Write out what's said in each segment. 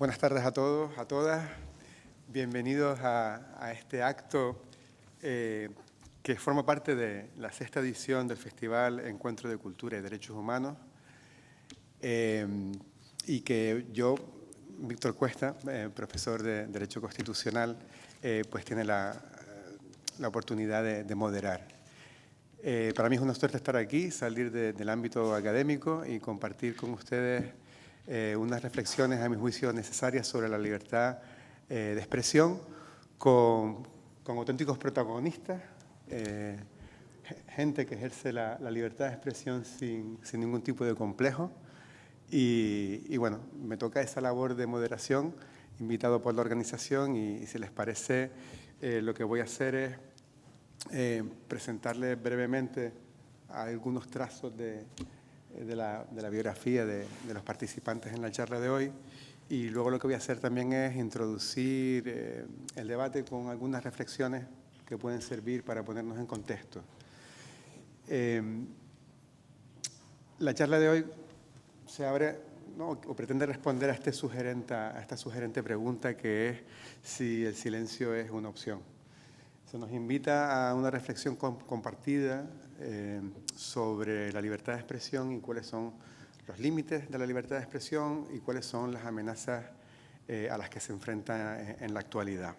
Buenas tardes a todos, a todas. Bienvenidos a este acto que forma parte de la sexta edición del Festival Encuentro de Cultura y Derechos Humanos y que yo, Víctor Cuesta, profesor de Derecho Constitucional, pues tiene la oportunidad de moderar. Para mí es una suerte estar aquí, salir del ámbito académico y compartir con ustedes unas reflexiones, a mi juicio, necesarias sobre la libertad de expresión con auténticos protagonistas, gente que ejerce la libertad de expresión sin ningún tipo de complejo. Y bueno, me toca esa labor de moderación, invitado por la organización, y si les parece, lo que voy a hacer es presentarles brevemente algunos trazos de la biografía de los participantes en la charla de hoy, y luego lo que voy a hacer también es introducir el debate con algunas reflexiones que pueden servir para ponernos en contexto. La charla de hoy se abre, ¿no?, o pretende responder a esta sugerente pregunta, que es si el silencio es una opción. Se nos invita a una reflexión compartida sobre la libertad de expresión y cuáles son los límites de la libertad de expresión y cuáles son las amenazas a las que se enfrenta en la actualidad.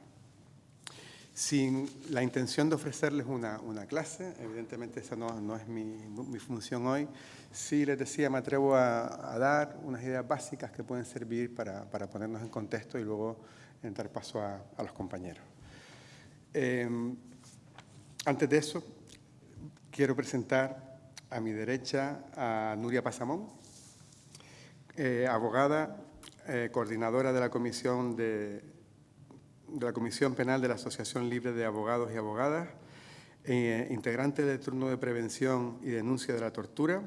Sin la intención de ofrecerles una clase, evidentemente esa no es mi función hoy. Sí, les decía, me atrevo a dar unas ideas básicas que pueden servir para ponernos en contexto y luego dar paso a los compañeros. Antes de eso, quiero presentar a mi derecha a Nuria Pasamón, abogada, coordinadora de la Comisión Penal de la Asociación Libre de Abogados y Abogadas, integrante del Turno de Prevención y Denuncia de la Tortura,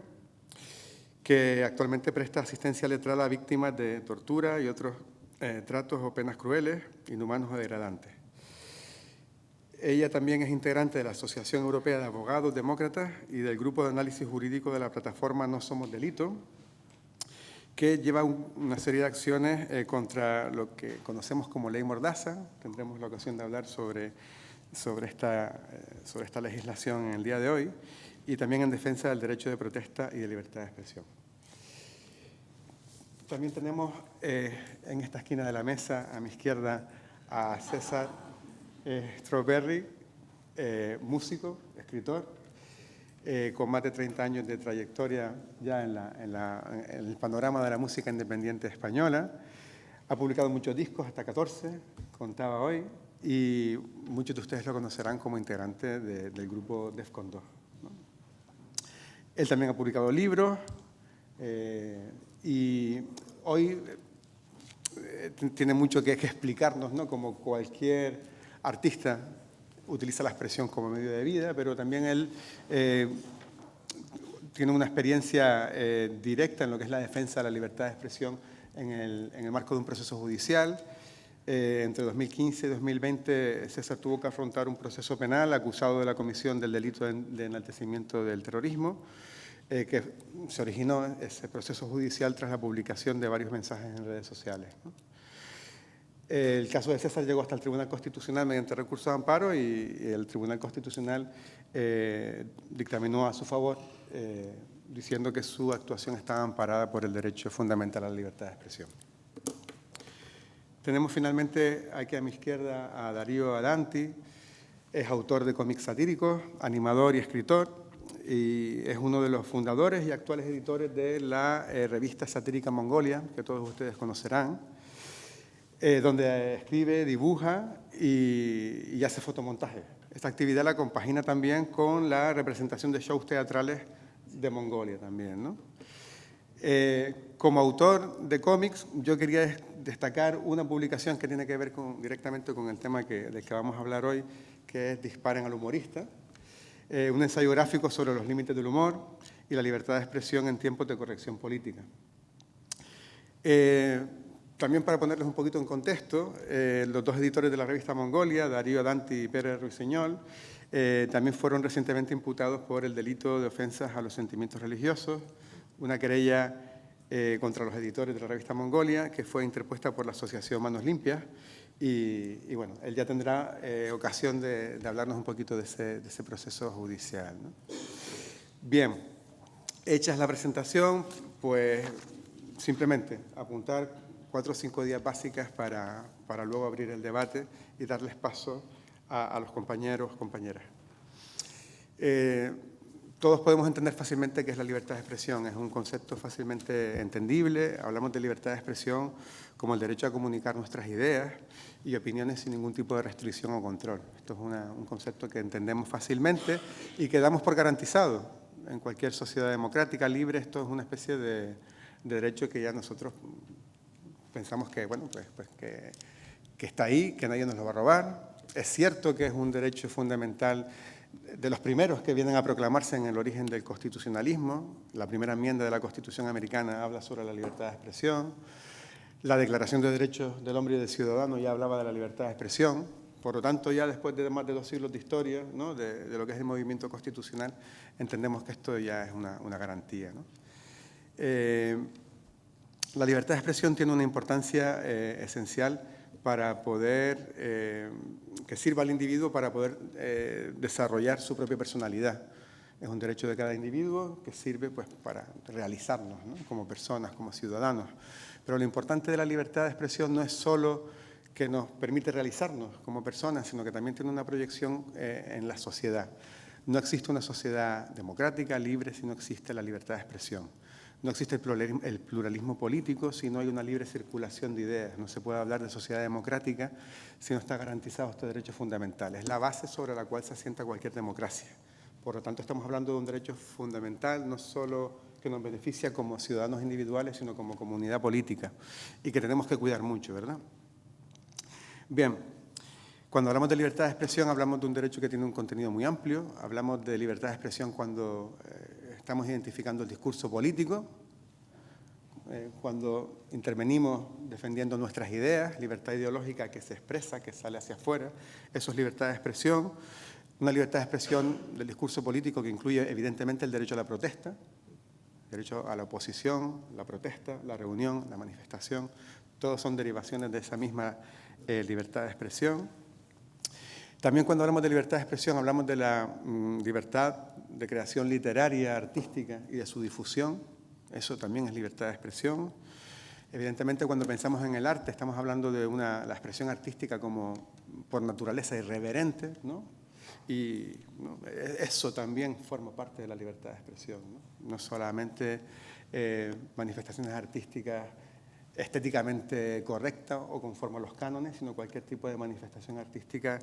que actualmente presta asistencia letrada a víctimas de tortura y otros tratos o penas crueles, inhumanos o degradantes. Ella también es integrante de la Asociación Europea de Abogados Demócratas y del Grupo de Análisis Jurídico de la plataforma No Somos Delito, que lleva una serie de acciones contra lo que conocemos como Ley Mordaza. Tendremos la ocasión de hablar sobre esta legislación en el día de hoy, y también en defensa del derecho de protesta y de libertad de expresión. También tenemos en esta esquina de la mesa, a mi izquierda, a César Strawberry, músico, escritor, con más de 30 años de trayectoria ya en el panorama de la música independiente española. Ha publicado muchos discos, hasta 14, contaba hoy, y muchos de ustedes lo conocerán como integrante del grupo Defcon 2, ¿no? Él también ha publicado libros y hoy tiene mucho que explicarnos, ¿no? Como cualquier artista utiliza la expresión como medio de vida, pero también él tiene una experiencia directa en lo que es la defensa de la libertad de expresión en el marco de un proceso judicial. Entre 2015 y 2020, César tuvo que afrontar un proceso penal acusado de la comisión del delito de enaltecimiento del terrorismo, que se originó ese proceso judicial tras la publicación de varios mensajes en redes sociales, ¿no? El caso de César llegó hasta el Tribunal Constitucional mediante recurso de amparo, y el Tribunal Constitucional dictaminó a su favor, diciendo que su actuación estaba amparada por el derecho fundamental a la libertad de expresión. Tenemos finalmente aquí a mi izquierda a Darío Adanti. Es autor de cómics satíricos, animador y escritor, y es uno de los fundadores y actuales editores de la revista satírica Mongolia, que todos ustedes conocerán, donde escribe, dibuja y hace fotomontaje. Esta actividad la compagina también con la representación de shows teatrales de Mongolia también, ¿no? Como autor de cómics, yo quería destacar una publicación que tiene que ver directamente con el tema del que vamos a hablar hoy, que es Disparen al humorista, un ensayo gráfico sobre los límites del humor y la libertad de expresión en tiempos de corrección política. También, para ponerles un poquito en contexto, los dos editores de la revista Mongolia, Darío Adanti y Pere Ruiseñol, también fueron recientemente imputados por el delito de ofensas a los sentimientos religiosos, una querella contra los editores de la revista Mongolia, que fue interpuesta por la Asociación Manos Limpias. Y bueno, él ya tendrá ocasión de hablarnos un poquito de ese proceso judicial, ¿no? Bien, hecha la presentación, pues simplemente apuntar 4 o 5 ideas básicas para luego abrir el debate y darles paso a los compañeros, compañeras. Todos podemos entender fácilmente qué es la libertad de expresión. Es un concepto fácilmente entendible. Hablamos de libertad de expresión como el derecho a comunicar nuestras ideas y opiniones sin ningún tipo de restricción o control. Esto es un concepto que entendemos fácilmente y que damos por garantizado en cualquier sociedad democrática libre. Esto es una especie de derecho que ya nosotros pensamos que, bueno, pues que está ahí, que nadie nos lo va a robar. Es cierto que es un derecho fundamental de los primeros que vienen a proclamarse en el origen del constitucionalismo. La primera enmienda de la Constitución americana habla sobre la libertad de expresión. La Declaración de Derechos del Hombre y del Ciudadano ya hablaba de la libertad de expresión. Por lo tanto, ya después de más de 2 siglos de historia, ¿no?, de lo que es el movimiento constitucional, entendemos que esto ya es una garantía, ¿no? La libertad de expresión tiene una importancia esencial para poder, que sirva al individuo para poder desarrollar su propia personalidad. Es un derecho de cada individuo que sirve, pues, para realizarnos, ¿no?, como personas, como ciudadanos. Pero lo importante de la libertad de expresión no es solo que nos permite realizarnos como personas, sino que también tiene una proyección en la sociedad. No existe una sociedad democrática, libre, si no existe la libertad de expresión. No existe el pluralismo político si no hay una libre circulación de ideas. No se puede hablar de sociedad democrática si no está garantizado este derecho fundamental. Es la base sobre la cual se asienta cualquier democracia. Por lo tanto, estamos hablando de un derecho fundamental, no solo que nos beneficia como ciudadanos individuales, sino como comunidad política, y que tenemos que cuidar mucho, ¿verdad? Bien, cuando hablamos de libertad de expresión, hablamos de un derecho que tiene un contenido muy amplio. Hablamos de libertad de expresión cuando estamos identificando el discurso político, cuando intervenimos defendiendo nuestras ideas, libertad ideológica que se expresa, que sale hacia afuera. Eso es libertad de expresión. Una libertad de expresión del discurso político que incluye, evidentemente, el derecho a la protesta, el derecho a la oposición, la protesta, la reunión, la manifestación. Todos son derivaciones de esa misma libertad de expresión. También cuando hablamos de libertad de expresión hablamos de la libertad de creación literaria, artística y de su difusión. Eso también es libertad de expresión. Evidentemente, cuando pensamos en el arte, estamos hablando de la expresión artística como por naturaleza irreverente, ¿no? Y ¿no?, eso también forma parte de la libertad de expresión, ¿no? No solamente manifestaciones artísticas estéticamente correcta o conforme a los cánones, sino cualquier tipo de manifestación artística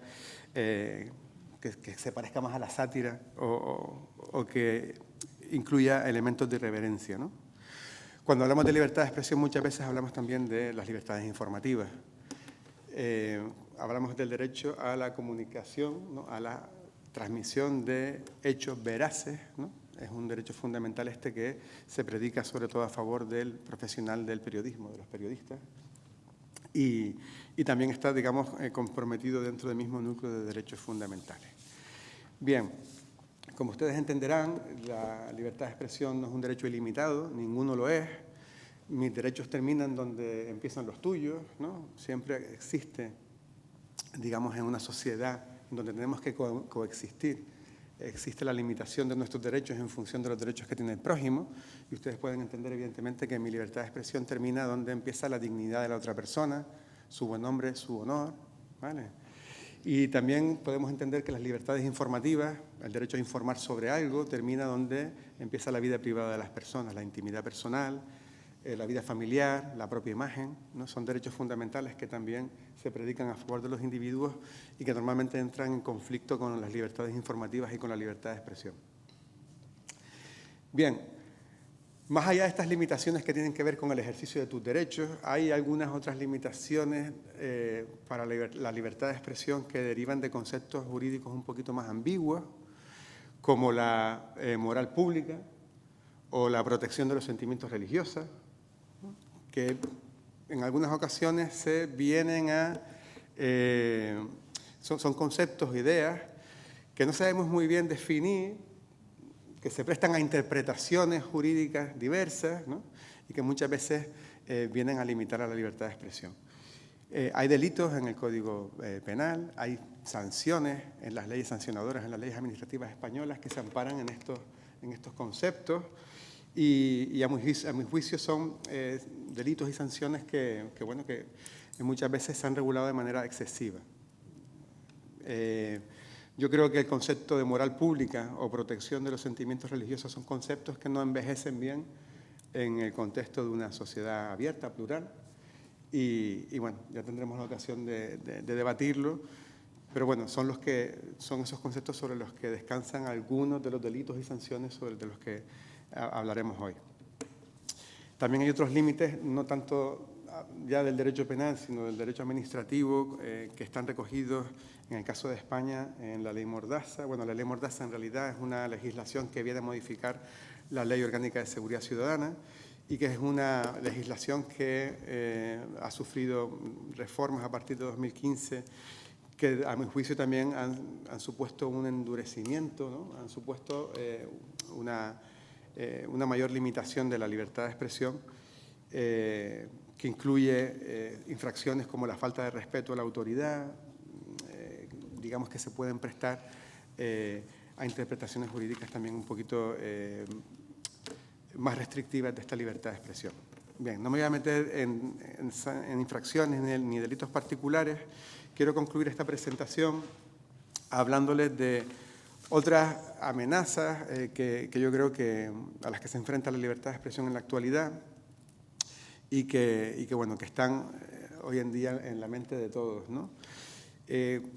que se parezca más a la sátira o que incluya elementos de irreverencia, ¿no? Cuando hablamos de libertad de expresión, muchas veces hablamos también de las libertades informativas. Hablamos del derecho a la comunicación, ¿no?, a la transmisión de hechos veraces, ¿no? Es un derecho fundamental este que se predica sobre todo a favor del profesional del periodismo, de los periodistas, y también está, digamos, comprometido dentro del mismo núcleo de derechos fundamentales. Bien, como ustedes entenderán, la libertad de expresión no es un derecho ilimitado, ninguno lo es. Mis derechos terminan donde empiezan los tuyos, ¿no? Siempre existe, digamos, en una sociedad donde tenemos que coexistir. Existe la limitación de nuestros derechos en función de los derechos que tiene el prójimo, y ustedes pueden entender evidentemente que mi libertad de expresión termina donde empieza la dignidad de la otra persona, su buen nombre, su honor, ¿vale? Y también podemos entender que las libertades informativas, el derecho a informar sobre algo, termina donde empieza la vida privada de las personas, la intimidad personal, la vida familiar, la propia imagen, ¿no? Son derechos fundamentales que también se predican a favor de los individuos y que normalmente entran en conflicto con las libertades informativas y con la libertad de expresión. Bien, más allá de estas limitaciones que tienen que ver con el ejercicio de tus derechos, hay algunas otras limitaciones para la libertad de expresión que derivan de conceptos jurídicos un poquito más ambiguos, como la moral pública o la protección de los sentimientos religiosos, que en algunas ocasiones se vienen a... son conceptos, ideas, que no sabemos muy bien definir, que se prestan a interpretaciones jurídicas diversas, ¿no? y que muchas veces vienen a limitar a la libertad de expresión. Hay delitos en el Código Penal, hay sanciones en las leyes sancionadoras, en las leyes administrativas españolas que se amparan en estos conceptos y a mi juicio son delitos y sanciones que muchas veces se han regulado de manera excesiva. Yo creo que el concepto de moral pública o protección de los sentimientos religiosos son conceptos que no envejecen bien en el contexto de una sociedad abierta, plural, y bueno, ya tendremos la ocasión de debatirlo, pero bueno, son esos conceptos sobre los que descansan algunos de los delitos y sanciones de los que hablaremos hoy. También hay otros límites, no tanto ya del derecho penal, sino del derecho administrativo, que están recogidos en el caso de España en la Ley Mordaza. Bueno, la Ley Mordaza en realidad es una legislación que viene a modificar la Ley Orgánica de Seguridad Ciudadana y que es una legislación que ha sufrido reformas a partir de 2015 que a mi juicio también han supuesto un endurecimiento, ¿no? Han supuesto una mayor limitación de la libertad de expresión, que incluye infracciones como la falta de respeto a la autoridad, digamos que se pueden prestar a interpretaciones jurídicas también un poquito más restrictivas de esta libertad de expresión. Bien, no me voy a meter en infracciones ni delitos particulares. Quiero concluir esta presentación hablándoles de otras amenazas que yo creo que a las que se enfrenta la libertad de expresión en la actualidad y que están hoy en día en la mente de todos, ¿no?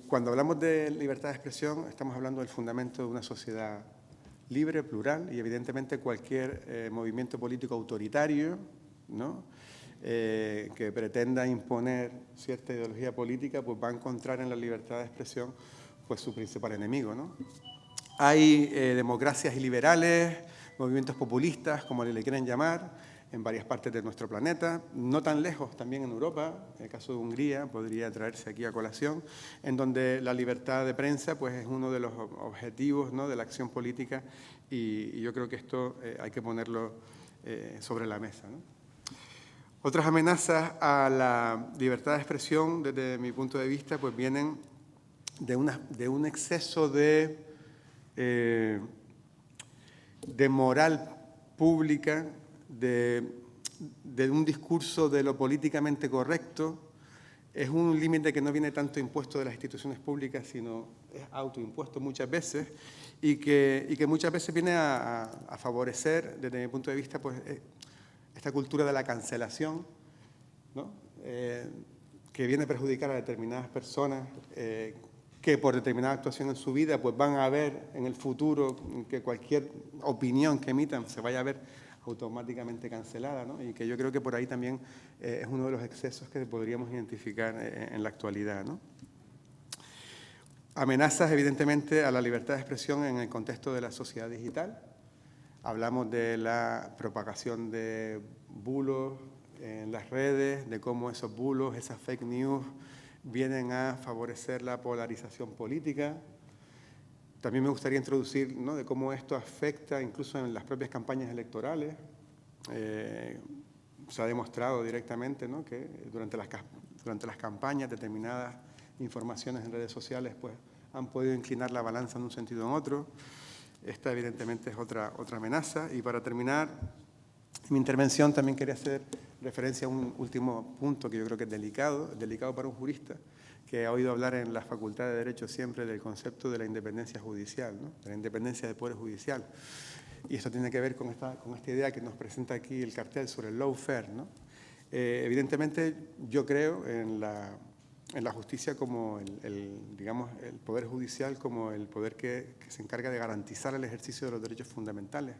Cuando hablamos de libertad de expresión, estamos hablando del fundamento de una sociedad libre, plural, y evidentemente cualquier movimiento político autoritario, ¿no? Que pretenda imponer cierta ideología política, pues va a encontrar en la libertad de expresión pues su principal enemigo, ¿no? Hay democracias iliberales, movimientos populistas, como le quieren llamar, en varias partes de nuestro planeta, no tan lejos también en Europa, en el caso de Hungría podría traerse aquí a colación, en donde la libertad de prensa pues, es uno de los objetivos, ¿no?, de la acción política y yo creo que esto hay que ponerlo sobre la mesa, ¿no? Otras amenazas a la libertad de expresión, desde mi punto de vista, pues vienen de un exceso de moral pública, de un discurso de lo políticamente correcto. Es un límite que no viene tanto impuesto de las instituciones públicas, sino es autoimpuesto muchas veces y que muchas veces viene a favorecer, desde mi punto de vista, pues, esta cultura de la cancelación, ¿no? Que viene a perjudicar a determinadas personas que por determinada actuación en su vida pues van a ver en el futuro que cualquier opinión que emitan se vaya a ver automáticamente cancelada, ¿no? Y que yo creo que por ahí también es uno de los excesos que podríamos identificar en la actualidad, ¿no? Amenazas, evidentemente, a la libertad de expresión en el contexto de la sociedad digital. Hablamos de la propagación de bulos en las redes, de cómo esos bulos, esas fake news, vienen a favorecer la polarización política. También me gustaría introducir, ¿no?, de cómo esto afecta incluso en las propias campañas electorales. Se ha demostrado directamente, ¿no?, que durante las campañas determinadas informaciones en redes sociales pues, han podido inclinar la balanza en un sentido o en otro. Esta evidentemente es otra amenaza. Y para terminar mi intervención también quería hacer referencia a un último punto que yo creo que es delicado para un jurista, que ha oído hablar en la Facultad de Derecho siempre del concepto de la independencia judicial, ¿no?, de la independencia del Poder Judicial. Y esto tiene que ver con esta idea que nos presenta aquí el cartel sobre el lawfare, ¿no? Evidentemente yo creo en la justicia como digamos, el Poder Judicial como el poder que se encarga de garantizar el ejercicio de los derechos fundamentales.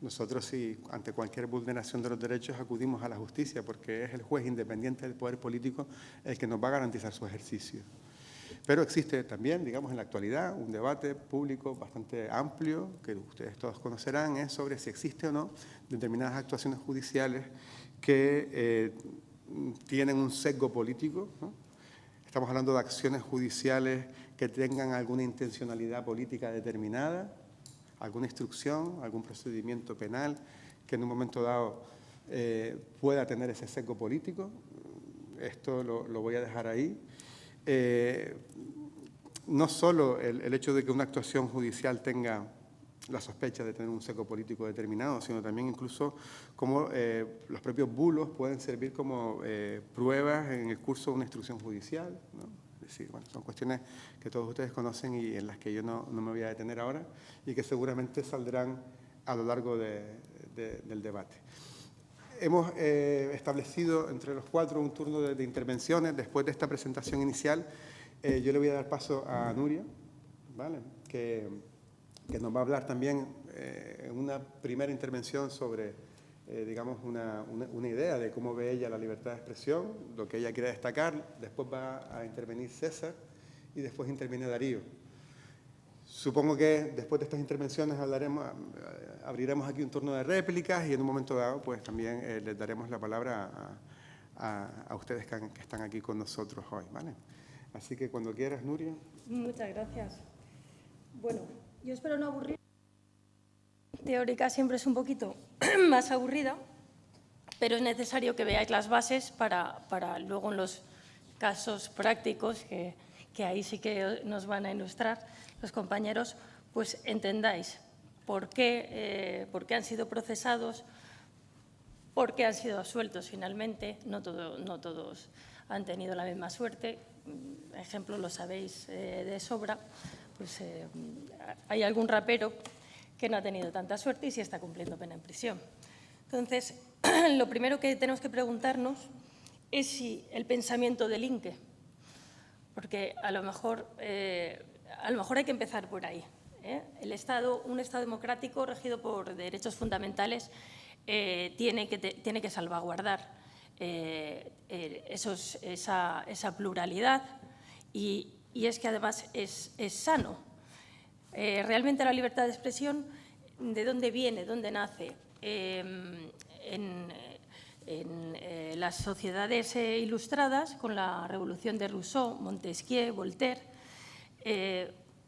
Nosotros, si ante cualquier vulneración de los derechos acudimos a la justicia, porque es el juez independiente del poder político el que nos va a garantizar su ejercicio. Pero existe también, digamos, en la actualidad, un debate público bastante amplio, que ustedes todos conocerán, es sobre si existe o no determinadas actuaciones judiciales que tienen un sesgo político, ¿no? Estamos hablando de acciones judiciales que tengan alguna intencionalidad política determinada, alguna instrucción, algún procedimiento penal que en un momento dado pueda tener ese sesgo político. Esto lo voy a dejar ahí. No solo el hecho de que una actuación judicial tenga la sospecha de tener un sesgo político determinado, sino también incluso cómo los propios bulos pueden servir como pruebas en el curso de una instrucción judicial, ¿no? Es decir, bueno, son cuestiones que todos ustedes conocen y en las que yo no me voy a detener ahora y que seguramente saldrán a lo largo del debate. Hemos establecido entre los cuatro un turno de intervenciones. Después de esta presentación inicial, yo le voy a dar paso a Nuria, ¿vale? que nos va a hablar también en una primera intervención sobre, digamos, una idea de cómo ve ella la libertad de expresión, lo que ella quiere destacar. Después va a intervenir César y después interviene Darío. Supongo que después de estas intervenciones abriremos aquí un turno de réplicas y en un momento dado pues también les daremos la palabra a ustedes que están aquí con nosotros hoy, ¿vale? Así que cuando quieras, Nuria. Muchas gracias. Bueno, yo espero no aburrir. Teórica siempre es un poquito más aburrida, pero es necesario que veáis las bases para luego en los casos prácticos, que ahí sí que nos van a ilustrar los compañeros, pues entendáis por qué han sido procesados, por qué han sido absueltos finalmente. No todos han tenido la misma suerte. Ejemplo, lo sabéis de sobra. Pues hay algún rapero que no ha tenido tanta suerte y sí está cumpliendo pena en prisión. Entonces, lo primero que tenemos que preguntarnos es si el pensamiento delinque, porque a lo mejor hay que empezar por ahí. Un Estado democrático regido por derechos fundamentales tiene que salvaguardar esa pluralidad y es que además es sano. Realmente la libertad de expresión, ¿de dónde viene? ¿Dónde nace? En las sociedades ilustradas, con la revolución de Rousseau, Montesquieu, Voltaire,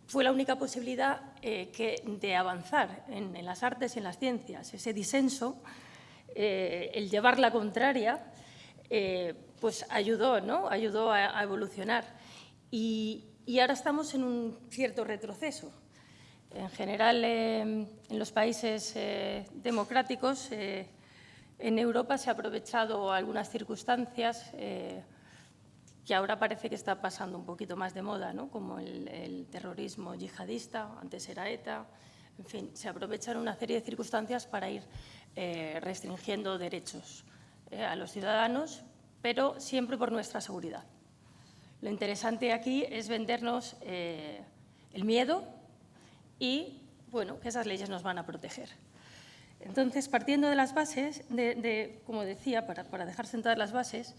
fue la única posibilidad de avanzar en las artes y en las ciencias. Ese disenso, el llevar la contraria, pues ayudó, ¿no? Ayudó a evolucionar. Y ahora estamos en un cierto retroceso. En general, en los países democráticos, en Europa se ha aprovechado algunas circunstancias que ahora parece que está pasando un poquito más de moda, ¿no? Como el terrorismo yihadista, antes era ETA. En fin, se aprovechan una serie de circunstancias para ir restringiendo derechos a los ciudadanos, pero siempre por nuestra seguridad. Lo interesante aquí es vendernos el miedo y, bueno, que esas leyes nos van a proteger. Entonces, partiendo de las bases, como decía, para dejar sentadas las bases,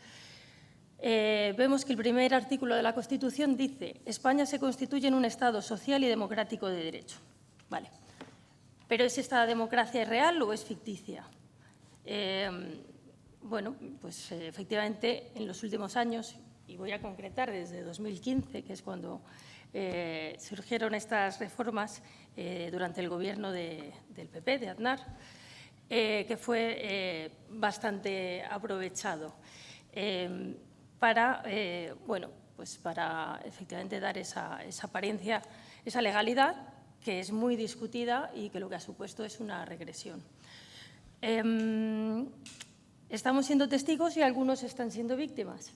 vemos que el primer artículo de la Constitución dice: España se constituye en un Estado social y democrático de derecho. Vale. ¿Pero es esta democracia real o es ficticia? Bueno, pues efectivamente en los últimos años, y voy a concretar desde 2015, que es cuando surgieron estas reformas durante el gobierno del PP, de Aznar, que fue bastante aprovechado para efectivamente dar esa apariencia, esa legalidad, que es muy discutida y que lo que ha supuesto es una regresión. Estamos siendo testigos y algunos están siendo víctimas.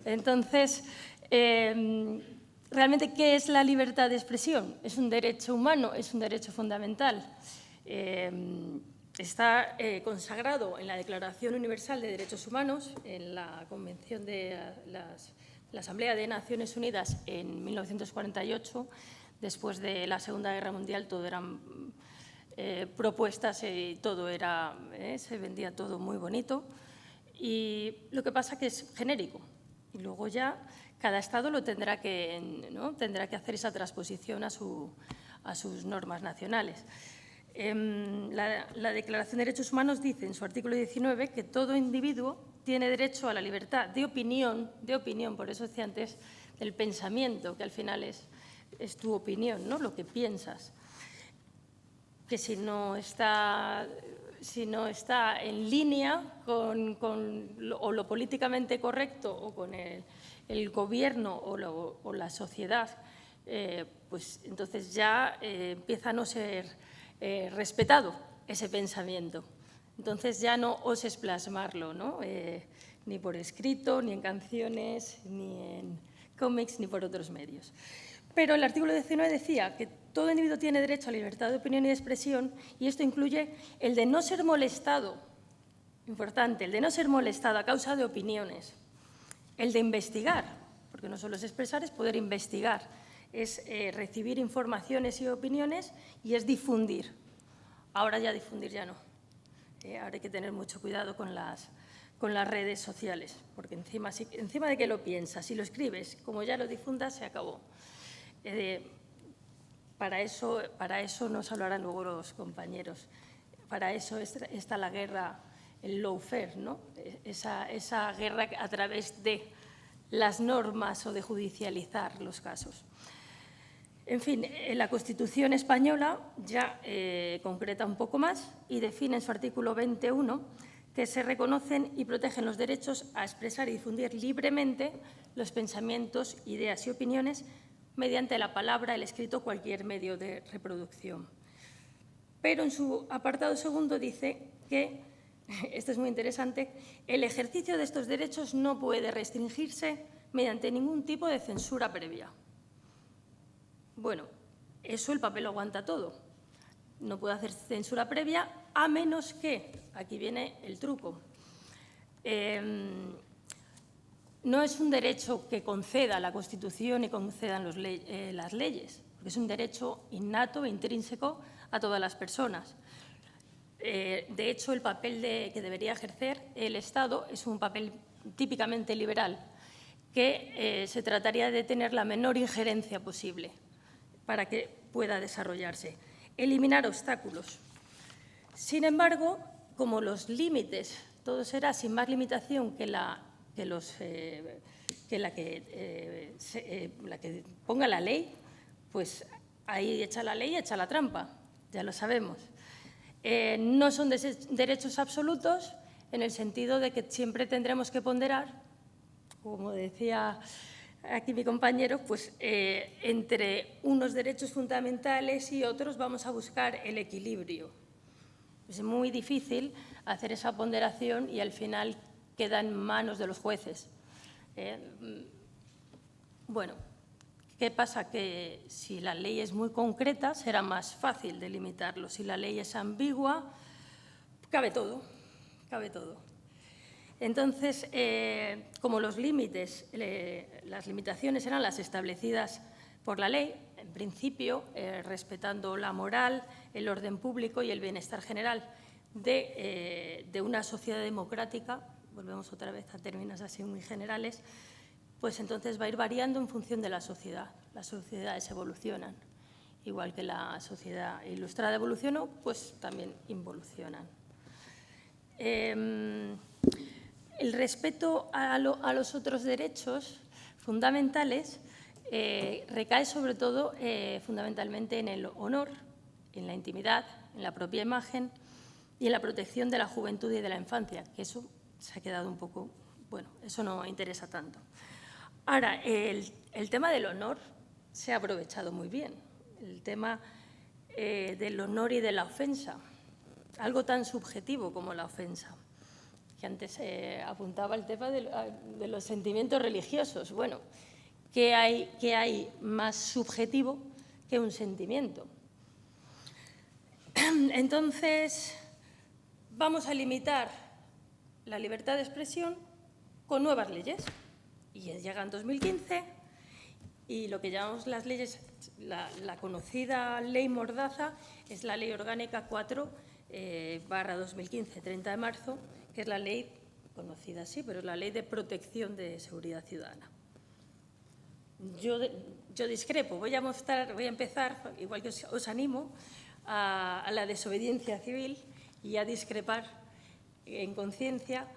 Entonces, realmente, ¿qué es la libertad de expresión? ¿Es un derecho humano? ¿Es un derecho fundamental? Está consagrado en la Declaración Universal de Derechos Humanos, en la Convención de la Asamblea de Naciones Unidas en 1948. Después de la Segunda Guerra Mundial, todo eran propuestas y todo era, se vendía todo muy bonito. Y lo que pasa es que es genérico. Y luego ya cada Estado lo tendrá tendrá que hacer esa transposición a sus normas nacionales. La Declaración de Derechos Humanos dice en su artículo 19 que todo individuo tiene derecho a la libertad de opinión, por eso decía antes, del pensamiento, que al final es tu opinión, ¿no? Lo que piensas. Que si no está si no está en línea con lo políticamente correcto o con el gobierno o la sociedad, pues entonces ya empieza a no ser respetado ese pensamiento. Entonces ya no oses plasmarlo, ¿no? Ni por escrito, ni en canciones, ni en cómics, ni por otros medios. Pero el artículo 19 decía que todo individuo tiene derecho a la libertad de opinión y de expresión, y esto incluye el de no ser molestado, importante, el de no ser molestado a causa de opiniones, el de investigar, porque no solo es expresar, es poder investigar, es recibir informaciones y opiniones y es difundir. Ahora ya difundir ya no. Ahora hay que tener mucho cuidado con las redes sociales, porque encima de que lo piensas, si lo escribes, como ya lo difundas, se acabó. Para eso nos hablarán luego los compañeros. Para eso está la guerra, el lawfare, ¿no? Esa guerra a través de las normas o de judicializar los casos. En fin, la Constitución española ya concreta un poco más y define en su artículo 21 que se reconocen y protegen los derechos a expresar y difundir libremente los pensamientos, ideas y opiniones mediante la palabra, el escrito o cualquier medio de reproducción. Pero en su apartado segundo dice que, esto es muy interesante, el ejercicio de estos derechos no puede restringirse mediante ningún tipo de censura previa. Bueno, eso el papel lo aguanta todo. No puede hacer censura previa a menos que, aquí viene el truco, no es un derecho que conceda la Constitución y concedan las leyes, porque es un derecho innato e intrínseco a todas las personas. De hecho, el papel que debería ejercer el Estado es un papel típicamente liberal, que se trataría de tener la menor injerencia posible para que pueda desarrollarse. Eliminar obstáculos. Sin embargo, como los límites, todo será sin más limitación que la que ponga la ley, pues ahí echa la ley, echa la trampa, ya lo sabemos. No son derechos absolutos en el sentido de que siempre tendremos que ponderar, como decía aquí mi compañero, pues entre unos derechos fundamentales y otros vamos a buscar el equilibrio. Es muy difícil hacer esa ponderación y al final queda en manos de los jueces. Bueno, ¿qué pasa? Que si la ley es muy concreta será más fácil delimitarlo. Si la ley es ambigua, cabe todo, cabe todo. Entonces, como los límites, las limitaciones eran las establecidas por la ley, en principio, respetando la moral, el orden público y el bienestar general de una sociedad democrática, volvemos otra vez a términos así muy generales, pues entonces va a ir variando en función de la sociedad. Las sociedades evolucionan. Igual que la sociedad ilustrada evolucionó, pues también involucionan. El respeto a los otros derechos fundamentales recae sobre todo fundamentalmente en el honor, en la intimidad, en la propia imagen y en la protección de la juventud y de la infancia, que eso se ha quedado un poco, bueno, eso no interesa tanto. Ahora, el tema del honor se ha aprovechado muy bien, el tema del honor y de la ofensa, algo tan subjetivo como la ofensa, que antes apuntaba el tema de los sentimientos religiosos. Bueno, ¿qué hay más subjetivo que un sentimiento? Entonces, vamos a limitar la libertad de expresión con nuevas leyes. Y llega en 2015 y lo que llamamos las leyes, la conocida ley Mordaza, es la Ley Orgánica 4/2015, 30 de marzo, que es la ley conocida así, pero es la Ley de Protección de Seguridad Ciudadana. Yo discrepo, voy a empezar, igual que os animo, a la desobediencia civil y a discrepar en conciencia.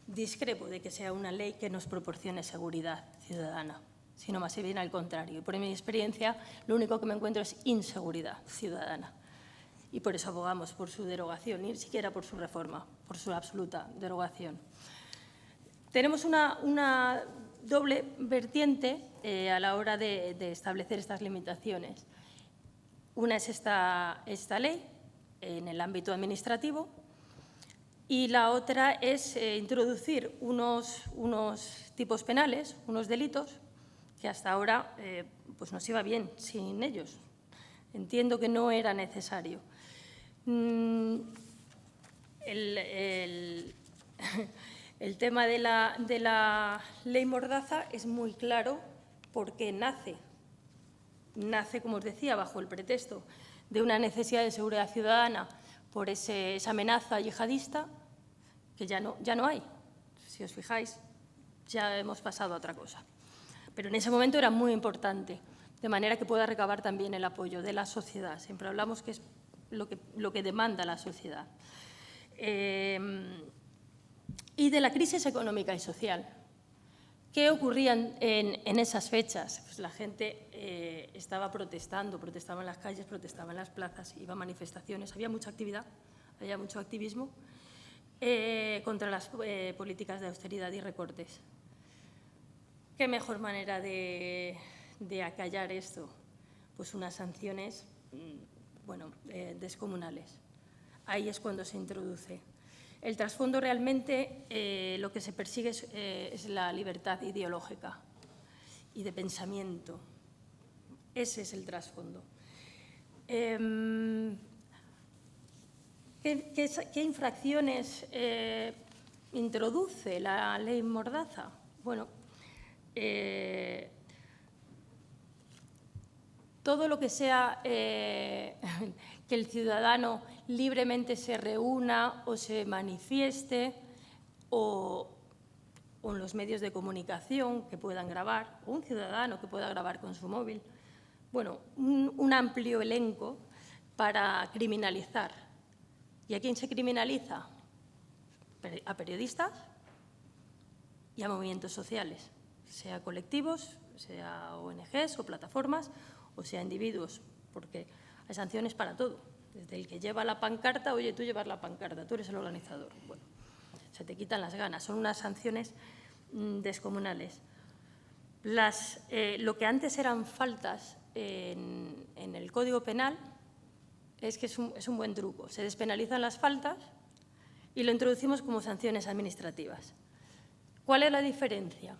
Discrepo de que sea una ley que nos proporcione seguridad ciudadana, sino más bien al contrario. Y por mi experiencia, lo único que me encuentro es inseguridad ciudadana. y por eso abogamos por su derogación, ni siquiera por su reforma, por su absoluta derogación. Tenemos una doble vertiente a la hora de establecer estas limitaciones. Una es esta ley en el ámbito administrativo y la otra es introducir unos tipos penales, unos delitos, que hasta ahora pues nos iba bien sin ellos. Entiendo que no era necesario. El tema de la ley Mordaza es muy claro porque nace, como os decía, bajo el pretexto de una necesidad de seguridad ciudadana por esa amenaza yihadista, que ya no hay. Si os fijáis, ya hemos pasado a otra cosa. Pero en ese momento era muy importante, de manera que pueda recabar también el apoyo de la sociedad. Siempre hablamos que es lo que demanda la sociedad. Y de la crisis económica y social. ¿Qué ocurría en esas fechas? Pues la gente estaba protestando, protestaba en las calles, protestaba en las plazas, iba a manifestaciones, había mucha actividad, había mucho activismo contra las políticas de austeridad y recortes. ¿Qué mejor manera de acallar esto? Pues unas sanciones, descomunales. Ahí es cuando se introduce. El trasfondo realmente lo que se persigue es la libertad ideológica y de pensamiento. Ese es el trasfondo. ¿Qué infracciones introduce la ley Mordaza? Bueno, todo lo que sea que el ciudadano libremente se reúna o se manifieste o en los medios de comunicación que puedan grabar, o un ciudadano que pueda grabar con su móvil. Bueno, un amplio elenco para criminalizar. ¿Y a quién se criminaliza? A periodistas y a movimientos sociales, sea colectivos, sea ONGs o plataformas, o sea individuos, porque hay sanciones para todo. Desde el que lleva la pancarta, oye, tú llevas la pancarta, tú eres el organizador. Bueno, se te quitan las ganas, son unas sanciones descomunales. Lo que antes eran faltas en el Código Penal es que es un buen truco. Se despenalizan las faltas y lo introducimos como sanciones administrativas. ¿Cuál es la diferencia?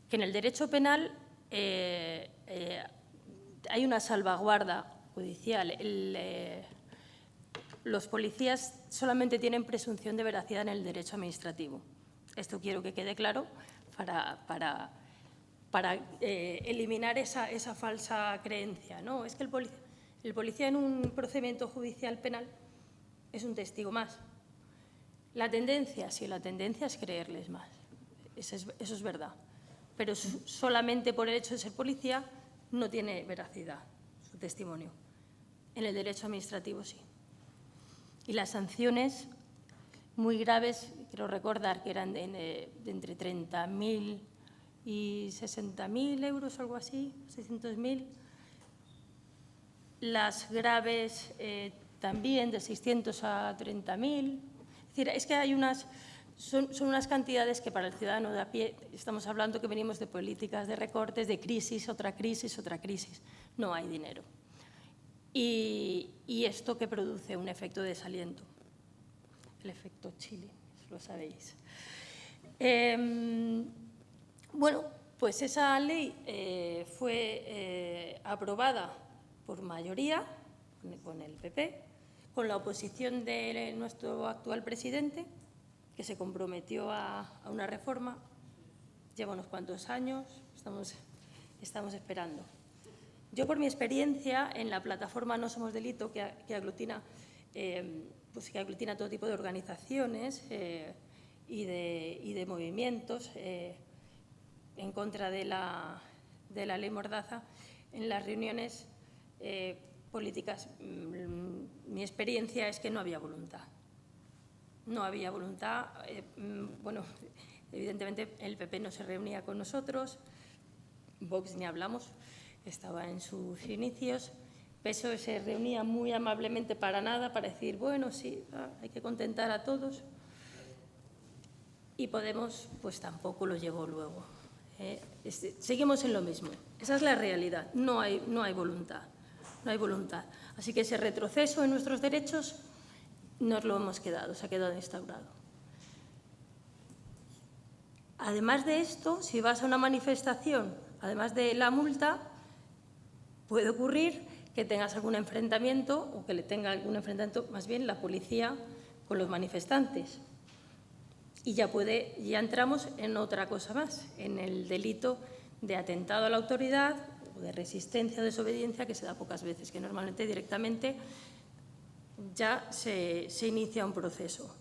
Que en el derecho penal hay una salvaguarda judicial. Los policías solamente tienen presunción de veracidad en el derecho administrativo. Esto quiero que quede claro para eliminar esa falsa creencia, ¿no? Es que el policía en un procedimiento judicial penal es un testigo más. La tendencia, sí, la tendencia es creerles más. Eso es verdad. Pero solamente por el hecho de ser policía no tiene veracidad su testimonio. En el derecho administrativo sí. Y las sanciones muy graves, quiero recordar que eran de entre 30.000 y 60.000 euros, algo así, 600.000. Las graves también de 600 a 30.000. Es decir, es que hay son unas cantidades que para el ciudadano de a pie, estamos hablando que venimos de políticas de recortes, de crisis, otra crisis, otra crisis. No hay dinero. Y esto que produce un efecto de desaliento, el efecto Chile, lo sabéis. Bueno, pues esa ley fue aprobada por mayoría, con el PP, con la oposición de nuestro actual presidente, que se comprometió a una reforma. Lleva unos cuantos años, estamos esperando. Yo, por mi experiencia en la plataforma No Somos Delito, que aglutina todo tipo de organizaciones y de movimientos en contra de la ley Mordaza, en las reuniones políticas, mi experiencia es que no había voluntad. No había voluntad. Bueno, evidentemente el PP no se reunía con nosotros, Vox ni hablamos, estaba en sus inicios, PSOE se reunía muy amablemente para nada, para decir, bueno, sí, hay que contentar a todos. Y Podemos, pues tampoco lo llevó luego. Seguimos en lo mismo. Esa es la realidad. No hay voluntad. No hay voluntad. Así que ese retroceso en nuestros derechos nos lo hemos quedado, se ha quedado instaurado. Además de esto, si vas a una manifestación, además de la multa, puede ocurrir que tengas algún enfrentamiento o que le tenga algún enfrentamiento, más bien la policía con los manifestantes. Y ya entramos en otra cosa más, en el delito de atentado a la autoridad o de resistencia o desobediencia, que se da pocas veces, que normalmente directamente ya se inicia un proceso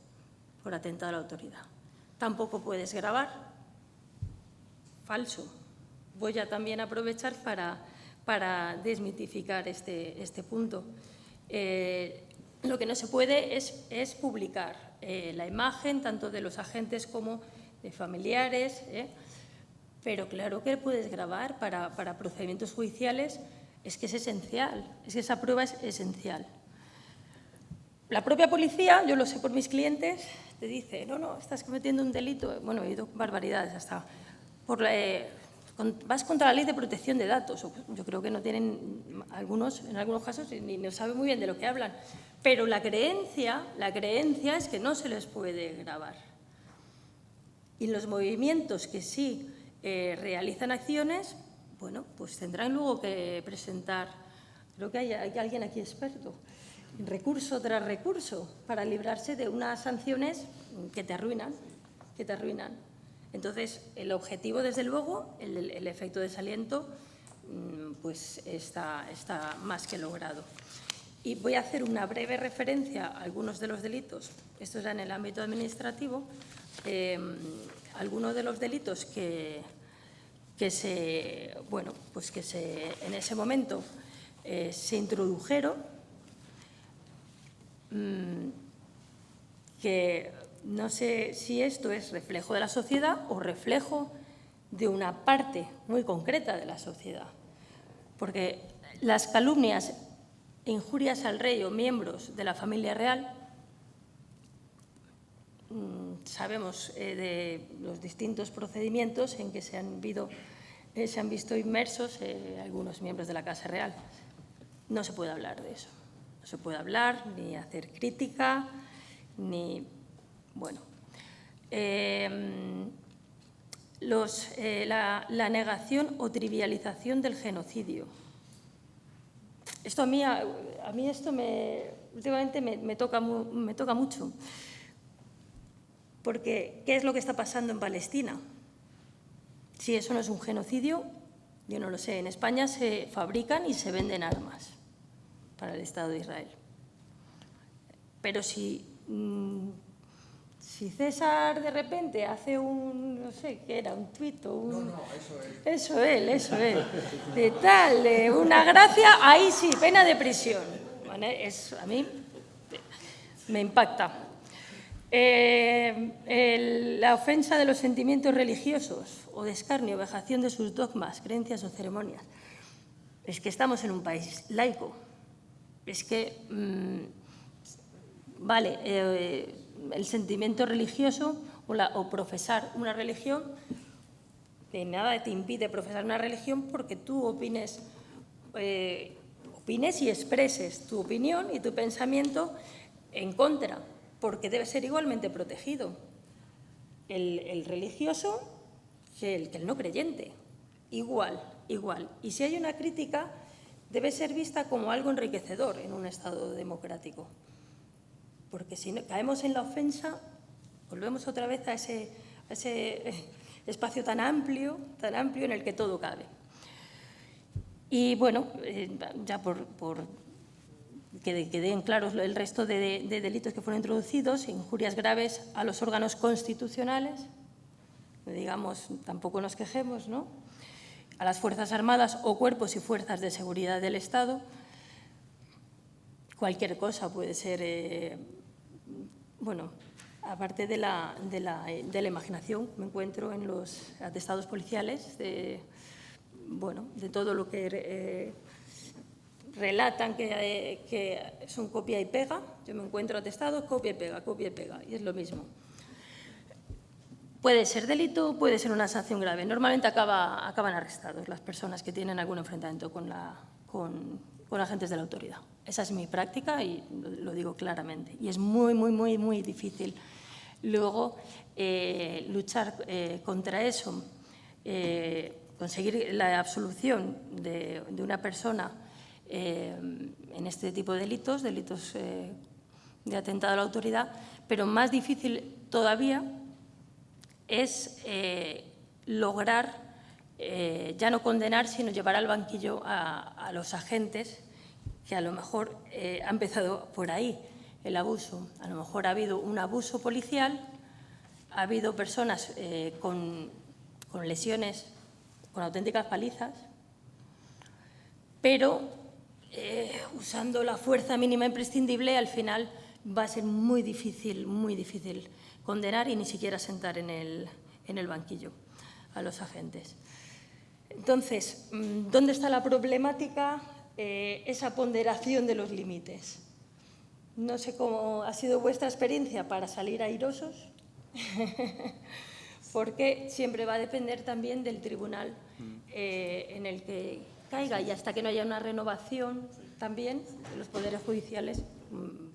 por atentado a la autoridad. Tampoco puedes grabar. Falso. Voy a también aprovechar para desmitificar este punto. Lo que no se puede es publicar la imagen tanto de los agentes como de familiares, pero claro que puedes grabar para procedimientos judiciales, es que es esencial, es que esa prueba es esencial. La propia policía, yo lo sé por mis clientes, te dice, no, estás cometiendo un delito, bueno, he oído barbaridades hasta, vas contra la ley de protección de datos. Yo creo que no tienen, en algunos casos, ni no saben muy bien de lo que hablan. Pero la creencia es que no se les puede grabar. Y los movimientos que sí realizan acciones, bueno, pues tendrán luego que presentar, creo que hay alguien aquí experto, recurso tras recurso, para librarse de unas sanciones que te arruinan. Entonces, el objetivo, desde luego, el efecto desaliento, pues está más que logrado. Y voy a hacer una breve referencia a algunos de los delitos, esto era en el ámbito administrativo, algunos de los delitos que en ese momento se introdujeron, que no sé si esto es reflejo de la sociedad o reflejo de una parte muy concreta de la sociedad, porque las calumnias e injurias al rey o miembros de la familia real, sabemos de los distintos procedimientos en que se han visto inmersos algunos miembros de la Casa Real. No se puede hablar de eso. No se puede hablar ni hacer crítica, ni… Bueno, la negación o trivialización del genocidio. Esto a mí últimamente me toca mucho, porque ¿qué es lo que está pasando en Palestina? Si eso no es un genocidio, yo no lo sé. En España se fabrican y se venden armas para el Estado de Israel. Pero si César de repente hace no sé qué era, un tuit o un… No, eso es. De tal, una gracia, ahí sí, pena de prisión. ¿Vale? A mí me impacta. La ofensa de los sentimientos religiosos o de escarnio o vejación de sus dogmas, creencias o ceremonias. Es que estamos en un país laico. Es que, el sentimiento religioso o profesar una religión, de nada te impide profesar una religión porque tú opines y expreses tu opinión y tu pensamiento en contra, porque debe ser igualmente protegido el religioso que el no creyente, igual. Y si hay una crítica, debe ser vista como algo enriquecedor en un Estado democrático. Porque si caemos en la ofensa, volvemos otra vez a ese espacio tan amplio en el que todo cabe. Y bueno, ya por que queden claros el resto de delitos que fueron introducidos, injurias graves a los órganos constitucionales, digamos, tampoco nos quejemos, ¿no?, a las Fuerzas Armadas o cuerpos y fuerzas de seguridad del Estado. Cualquier cosa puede ser… Bueno, aparte de la imaginación, me encuentro en los atestados policiales de todo lo que relatan que son copia y pega. Yo me encuentro atestados, copia y pega, y es lo mismo. Puede ser delito, puede ser una sanción grave. Normalmente acaban arrestados las personas que tienen algún enfrentamiento con agentes de la autoridad. Esa es mi práctica y lo digo claramente. Y es muy difícil luego luchar contra eso, conseguir la absolución de una persona en este tipo de delitos de atentado a la autoridad, pero más difícil todavía es lograr ya no condenar, sino llevar al banquillo a los agentes, que a lo mejor ha empezado por ahí el abuso. A lo mejor ha habido un abuso policial, ha habido personas con lesiones, con auténticas palizas, pero usando la fuerza mínima imprescindible, al final va a ser muy difícil condenar y ni siquiera sentar en el banquillo a los agentes. Entonces, ¿dónde está la problemática? Esa ponderación de los límites. No sé cómo ha sido vuestra experiencia para salir airosos, porque siempre va a depender también del tribunal en el que caiga, y hasta que no haya una renovación también de los poderes judiciales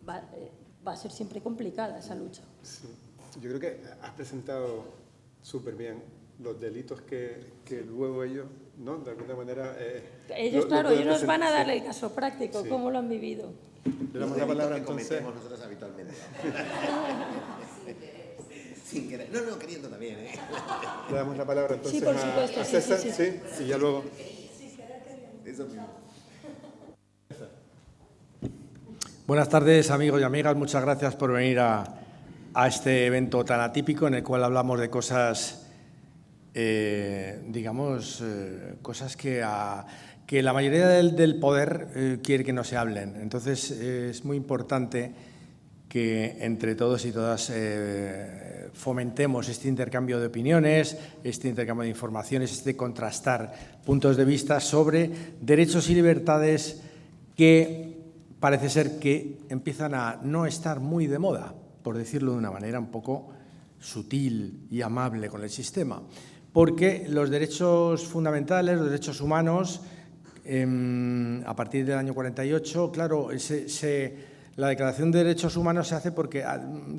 va a ser siempre complicada esa lucha. Sí. Yo creo que has presentado súper bien los delitos que luego ellos, ¿no?, de alguna manera… ellos, claro, ellos nos van a dar el caso práctico, sí, cómo lo han vivido. Le damos la palabra entonces… cometemos nosotros habitualmente. Sin querer. No, queriendo también, ¿eh? Le damos la palabra entonces Sí, por supuesto, a César, sí. Y ya luego… Eso mismo. Buenas tardes, amigos y amigas. Muchas gracias por venir a este evento tan atípico en el cual hablamos de cosas, cosas que la mayoría del poder quiere que no se hablen. Entonces, es muy importante que entre todos y todas fomentemos este intercambio de opiniones, este intercambio de informaciones, este contrastar puntos de vista sobre derechos y libertades que parece ser que empiezan a no estar muy de moda, por decirlo de una manera un poco sutil y amable con el sistema. Porque los derechos fundamentales, los derechos humanos, a partir del año 48, claro, la Declaración de Derechos Humanos se hace porque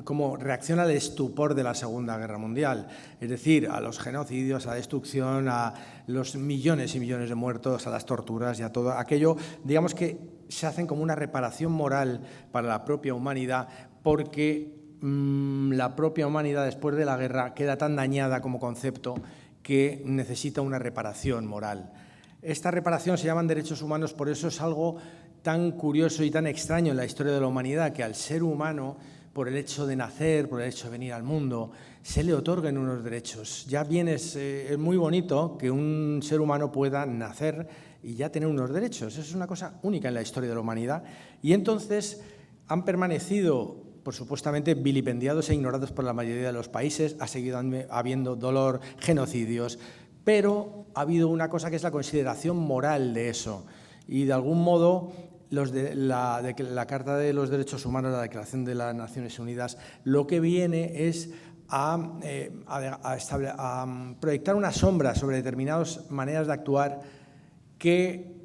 como reacción al estupor de la Segunda Guerra Mundial, es decir, a los genocidios, a la destrucción, a los millones y millones de muertos, a las torturas y a todo aquello, digamos que se hacen como una reparación moral para la propia humanidad, porque la propia humanidad después de la guerra queda tan dañada como concepto que necesita una reparación moral. Esta reparación se llaman derechos humanos, por eso es algo tan curioso y tan extraño en la historia de la humanidad, que al ser humano, por el hecho de nacer, por el hecho de venir al mundo, se le otorguen unos derechos. Ya bien es muy bonito que un ser humano pueda nacer y ya tener unos derechos. Eso es una cosa única en la historia de la humanidad. Y entonces han permanecido, por supuestamente, vilipendiados e ignorados por la mayoría de los países. Ha seguido habiendo dolor, genocidios, pero ha habido una cosa que es la consideración moral de eso. Y de algún modo la Carta de los Derechos Humanos, la Declaración de las Naciones Unidas, lo que viene es a proyectar una sombra sobre determinadas maneras de actuar que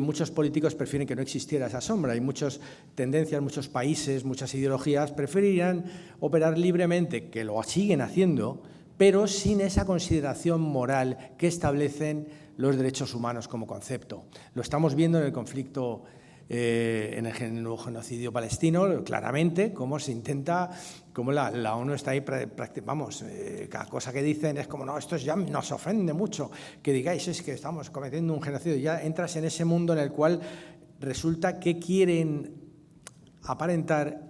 muchos políticos prefieren que no existiera esa sombra. Hay muchas tendencias, muchos países, muchas ideologías preferirían operar libremente, que lo siguen haciendo, pero sin esa consideración moral que establecen los derechos humanos como concepto. Lo estamos viendo en el conflicto, en el nuevo genocidio palestino, claramente, cómo se intenta, cómo la ONU está ahí, vamos, cada cosa que dicen es como, no, esto ya nos ofende mucho, que digáis es que estamos cometiendo un genocidio. Ya entras en ese mundo en el cual resulta que quieren aparentar,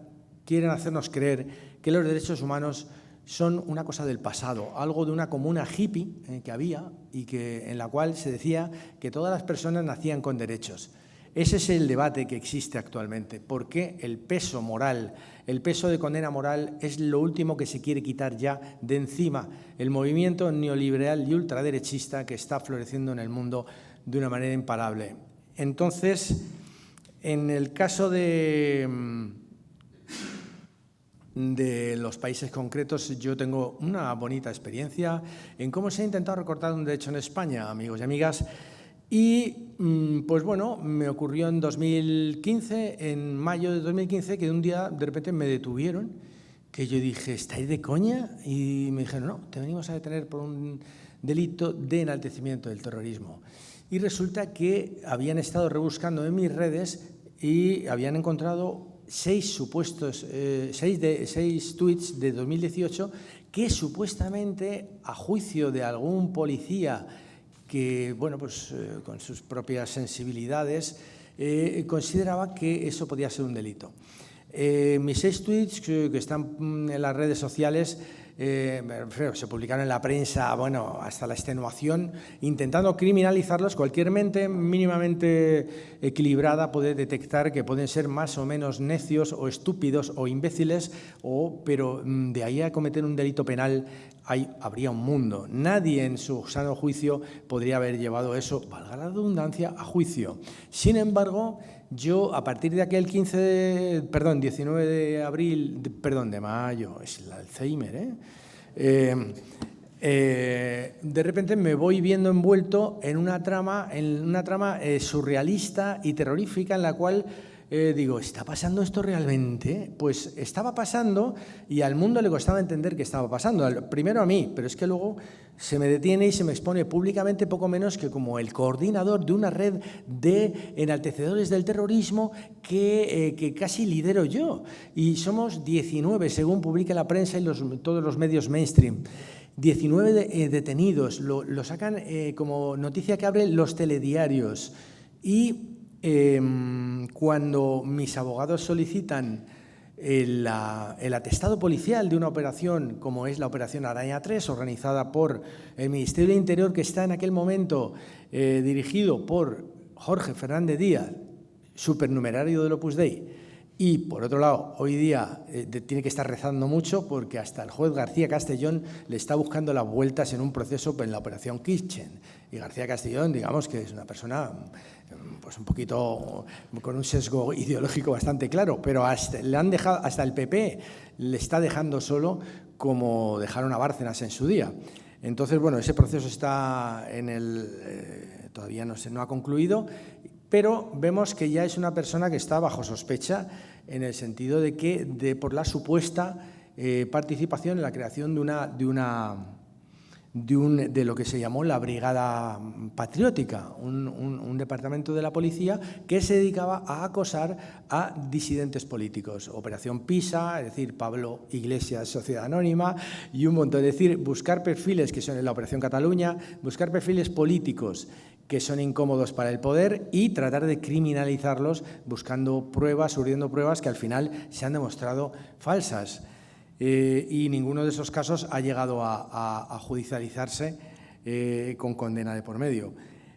quieren hacernos creer que los derechos humanos son una cosa del pasado, algo de una comuna hippie que había y en la cual se decía que todas las personas nacían con derechos. Ese es el debate que existe actualmente. ¿Por qué el peso moral, el peso de condena moral es lo último que se quiere quitar ya de encima? El movimiento neoliberal y ultraderechista que está floreciendo en el mundo de una manera imparable. Entonces, en el caso de los países concretos, yo tengo una bonita experiencia en cómo se ha intentado recortar un derecho en España, amigos y amigas. Y, pues bueno, me ocurrió en 2015, en mayo de 2015, que un día de repente me detuvieron, que yo dije, ¿estáis de coña? Y me dijeron, no, te venimos a detener por un delito de enaltecimiento del terrorismo. Y resulta que habían estado rebuscando en mis redes y habían encontrado 6 tweets de 2018 que supuestamente, a juicio de algún policía que, bueno, pues con sus propias sensibilidades, consideraba que eso podía ser un delito. Mis 6 tweets que están en las redes sociales se publicaron en la prensa, bueno, hasta la extenuación, intentando criminalizarlos. Cualquier mente mínimamente equilibrada puede detectar que pueden ser más o menos necios o estúpidos o imbéciles, pero de ahí a cometer un delito penal habría un mundo. Nadie en su sano juicio podría haber llevado eso, valga la redundancia, a juicio. Sin embargo, yo, a partir de aquel 19 de mayo, es el Alzheimer, de repente me voy viendo envuelto en una trama surrealista y terrorífica en la cual digo, ¿está pasando esto realmente? Pues estaba pasando y al mundo le costaba entender que estaba pasando. Primero a mí, pero es que luego se me detiene y se me expone públicamente poco menos que como el coordinador de una red de enaltecedores del terrorismo que casi lidero yo. Y somos 19, según publica la prensa y todos los medios mainstream. 19 detenidos, lo sacan como noticia que abren los telediarios. Y cuando mis abogados solicitan el atestado policial de una operación como es la Operación Araña 3, organizada por el Ministerio del Interior, que está en aquel momento dirigido por Jorge Fernández Díaz, supernumerario del Opus Dei, y por otro lado, hoy día tiene que estar rezando mucho porque hasta el juez García Castellón le está buscando las vueltas en un proceso en la Operación Kitchen. Y García Castellón, digamos que es una persona pues un poquito con un sesgo ideológico bastante claro, pero le han dejado, hasta el PP le está dejando solo como dejaron a Bárcenas en su día. Entonces, bueno, ese proceso está todavía no ha concluido, pero vemos que ya es una persona que está bajo sospecha en el sentido de que por la supuesta participación en la creación de lo que se llamó la Brigada Patriótica, un departamento de la policía que se dedicaba a acosar a disidentes políticos. Operación Pisa, es decir, Pablo Iglesias, Sociedad Anónima, y un montón. Es decir, buscar perfiles que son en la Operación Cataluña, buscar perfiles políticos que son incómodos para el poder y tratar de criminalizarlos buscando pruebas, urdiendo pruebas que al final se han demostrado falsas. Y ninguno de esos casos ha llegado a judicializarse con condena de por medio.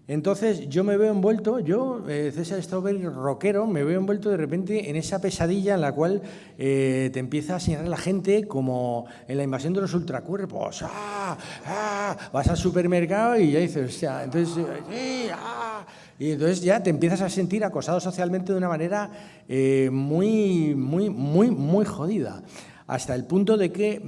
Entonces, yo me veo envuelto, César Strawberry, rockero, me veo envuelto de repente en esa pesadilla en la cual te empieza a señalar la gente como en la invasión de los ultracuerpos. Vas al supermercado y ya dices, hostia, entonces, y entonces ya te empiezas a sentir acosado socialmente de una manera muy jodida. Hasta el punto de que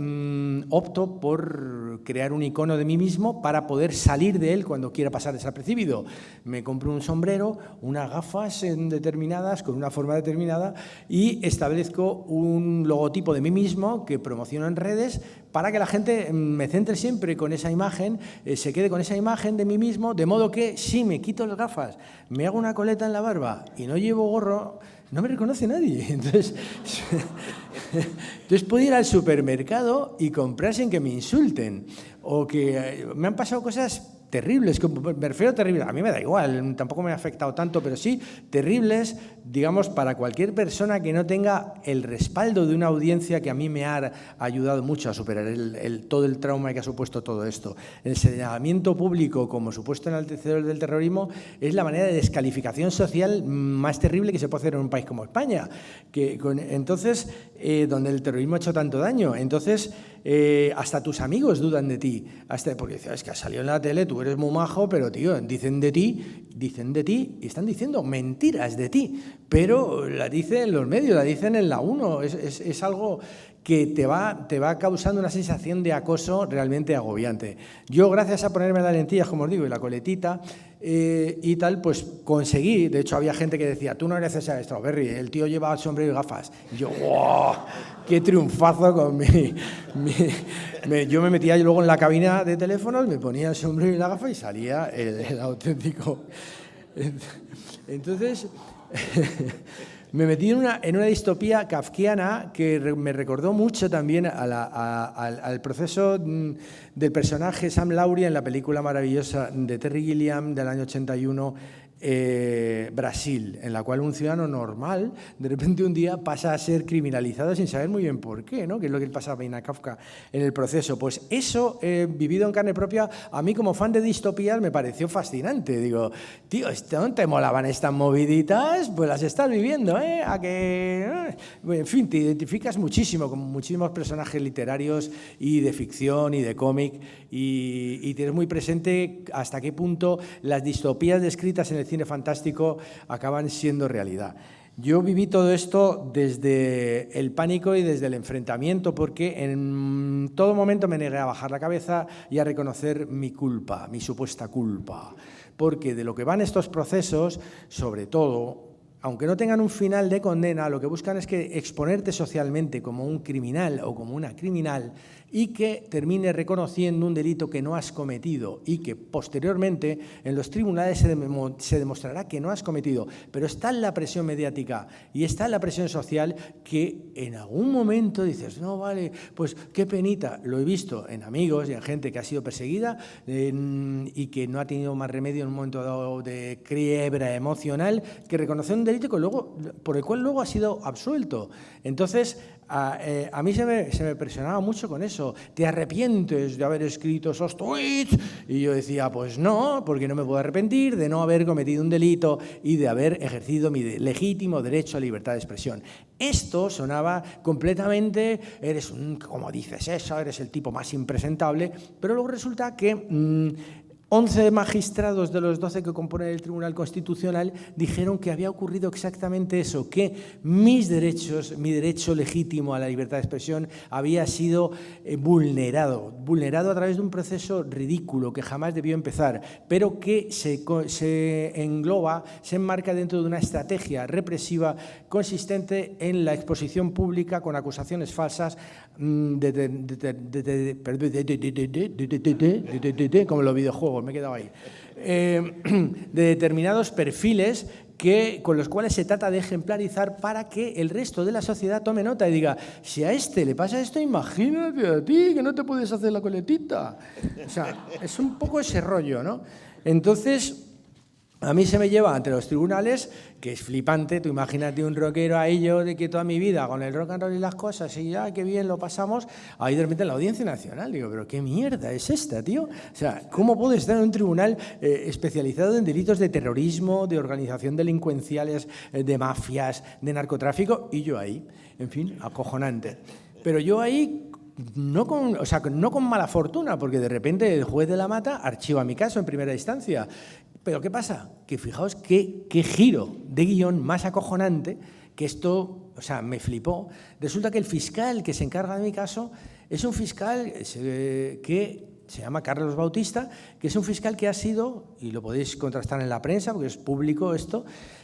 opto por crear un icono de mí mismo para poder salir de él cuando quiera pasar desapercibido. Me compro un sombrero, unas gafas determinadas, con una forma determinada, y establezco un logotipo de mí mismo que promociono en redes para que la gente me centre siempre con esa imagen, se quede con esa imagen de mí mismo, de modo que si me quito las gafas, me hago una coleta en la barba y no llevo gorro, no me reconoce nadie. Entonces puedo ir al supermercado y comprar sin que me insulten. O que me han pasado cosas terribles, me refiero a terribles, a mí me da igual, tampoco me ha afectado tanto, pero sí terribles, digamos, para cualquier persona que no tenga el respaldo de una audiencia que a mí me ha ayudado mucho a superar todo el trauma que ha supuesto todo esto. El señalamiento público como supuesto enaltecedor del terrorismo es la manera de descalificación social más terrible que se puede hacer en un país como España, entonces, donde el terrorismo ha hecho tanto daño. Entonces, hasta tus amigos dudan de ti, porque dicen, es que has salido en la tele, tú eres muy majo, pero tío, dicen de ti dicen de ti y están diciendo mentiras de ti, pero la dicen los medios, la dicen en la 1, es algo que te va causando una sensación de acoso realmente agobiante. Yo, gracias a ponerme las lentillas, como os digo, y la coletita y tal, pues conseguí, de hecho había gente que decía, tú no eres César Strawberry, el tío lleva sombrero y gafas. Y yo, ¡wow! ¡Qué triunfazo con yo me metía luego en la cabina de teléfonos, me ponía el sombrero y la gafa y salía el auténtico. Entonces, me metí en una distopía kafkiana que me recordó mucho también al proceso del personaje Sam Laurie en la película maravillosa de Terry Gilliam del año 81, Brasil, en la cual un ciudadano normal de repente un día pasa a ser criminalizado sin saber muy bien por qué, ¿no? Que es lo que pasaba a Kafka en el proceso. Pues eso, vivido en carne propia, a mí como fan de distopías me pareció fascinante. Digo, tío, ¿no te molaban estas moviditas? Pues las estás viviendo, ¿eh? En fin, te identificas muchísimo con muchísimos personajes literarios y de ficción y de cómic y tienes muy presente hasta qué punto las distopías descritas en el cine fantástico acaban siendo realidad. Yo viví todo esto desde el pánico y desde el enfrentamiento, porque en todo momento me negué a bajar la cabeza y a reconocer mi culpa, mi supuesta culpa. Porque de lo que van estos procesos, sobre todo, aunque no tengan un final de condena, lo que buscan es que exponerte socialmente como un criminal o como una criminal y que termine reconociendo un delito que no has cometido y que posteriormente en los tribunales se demostrará que no has cometido. Pero está en la presión mediática y está en la presión social que en algún momento dices, no, vale, pues qué penita. Lo he visto en amigos y en gente que ha sido perseguida y que no ha tenido más remedio en un momento dado de quiebra emocional que reconocer un delito que por el cual luego ha sido absuelto. Entonces, a mí se me presionaba mucho con eso. ¿Te arrepientes de haber escrito esos tweets? Y yo decía, pues no, porque no me puedo arrepentir de no haber cometido un delito y de haber ejercido mi legítimo derecho a libertad de expresión. Esto sonaba completamente, como dices eso, eres el tipo más impresentable, pero luego resulta que 11 magistrados de los 12 que componen el Tribunal Constitucional dijeron que había ocurrido exactamente eso, que mi derecho legítimo a la libertad de expresión había sido vulnerado a través de un proceso ridículo que jamás debió empezar, pero que se enmarca dentro de una estrategia represiva consistente en la exposición pública con acusaciones falsas como los videojuegos, me he quedado ahí, de determinados perfiles con los cuales se trata de ejemplarizar para que el resto de la sociedad tome nota y diga, si a este le pasa esto, imagínate a ti, que no te puedes hacer la coletita. O sea, es un poco ese rollo, ¿no? Entonces, a mí se me lleva ante los tribunales, que es flipante. Tú imagínate un rockero ahí, yo de que toda mi vida con el rock and roll y las cosas, y ya, qué bien lo pasamos, ahí de repente en la Audiencia Nacional. Digo, pero qué mierda es esta, tío. O sea, ¿cómo puedo estar en un tribunal especializado en delitos de terrorismo, de organización delincuenciales, de mafias, de narcotráfico? Y yo ahí, en fin, acojonante. Pero yo ahí no con mala fortuna, porque de repente el juez de la Mata archiva mi caso en primera instancia. Pero ¿qué pasa? Que fijaos qué giro de guión más acojonante, que esto, me flipó. Resulta que el fiscal que se encarga de mi caso es un fiscal que se llama Carlos Bautista, que es un fiscal que ha sido, y lo podéis contrastar en la prensa porque es público esto,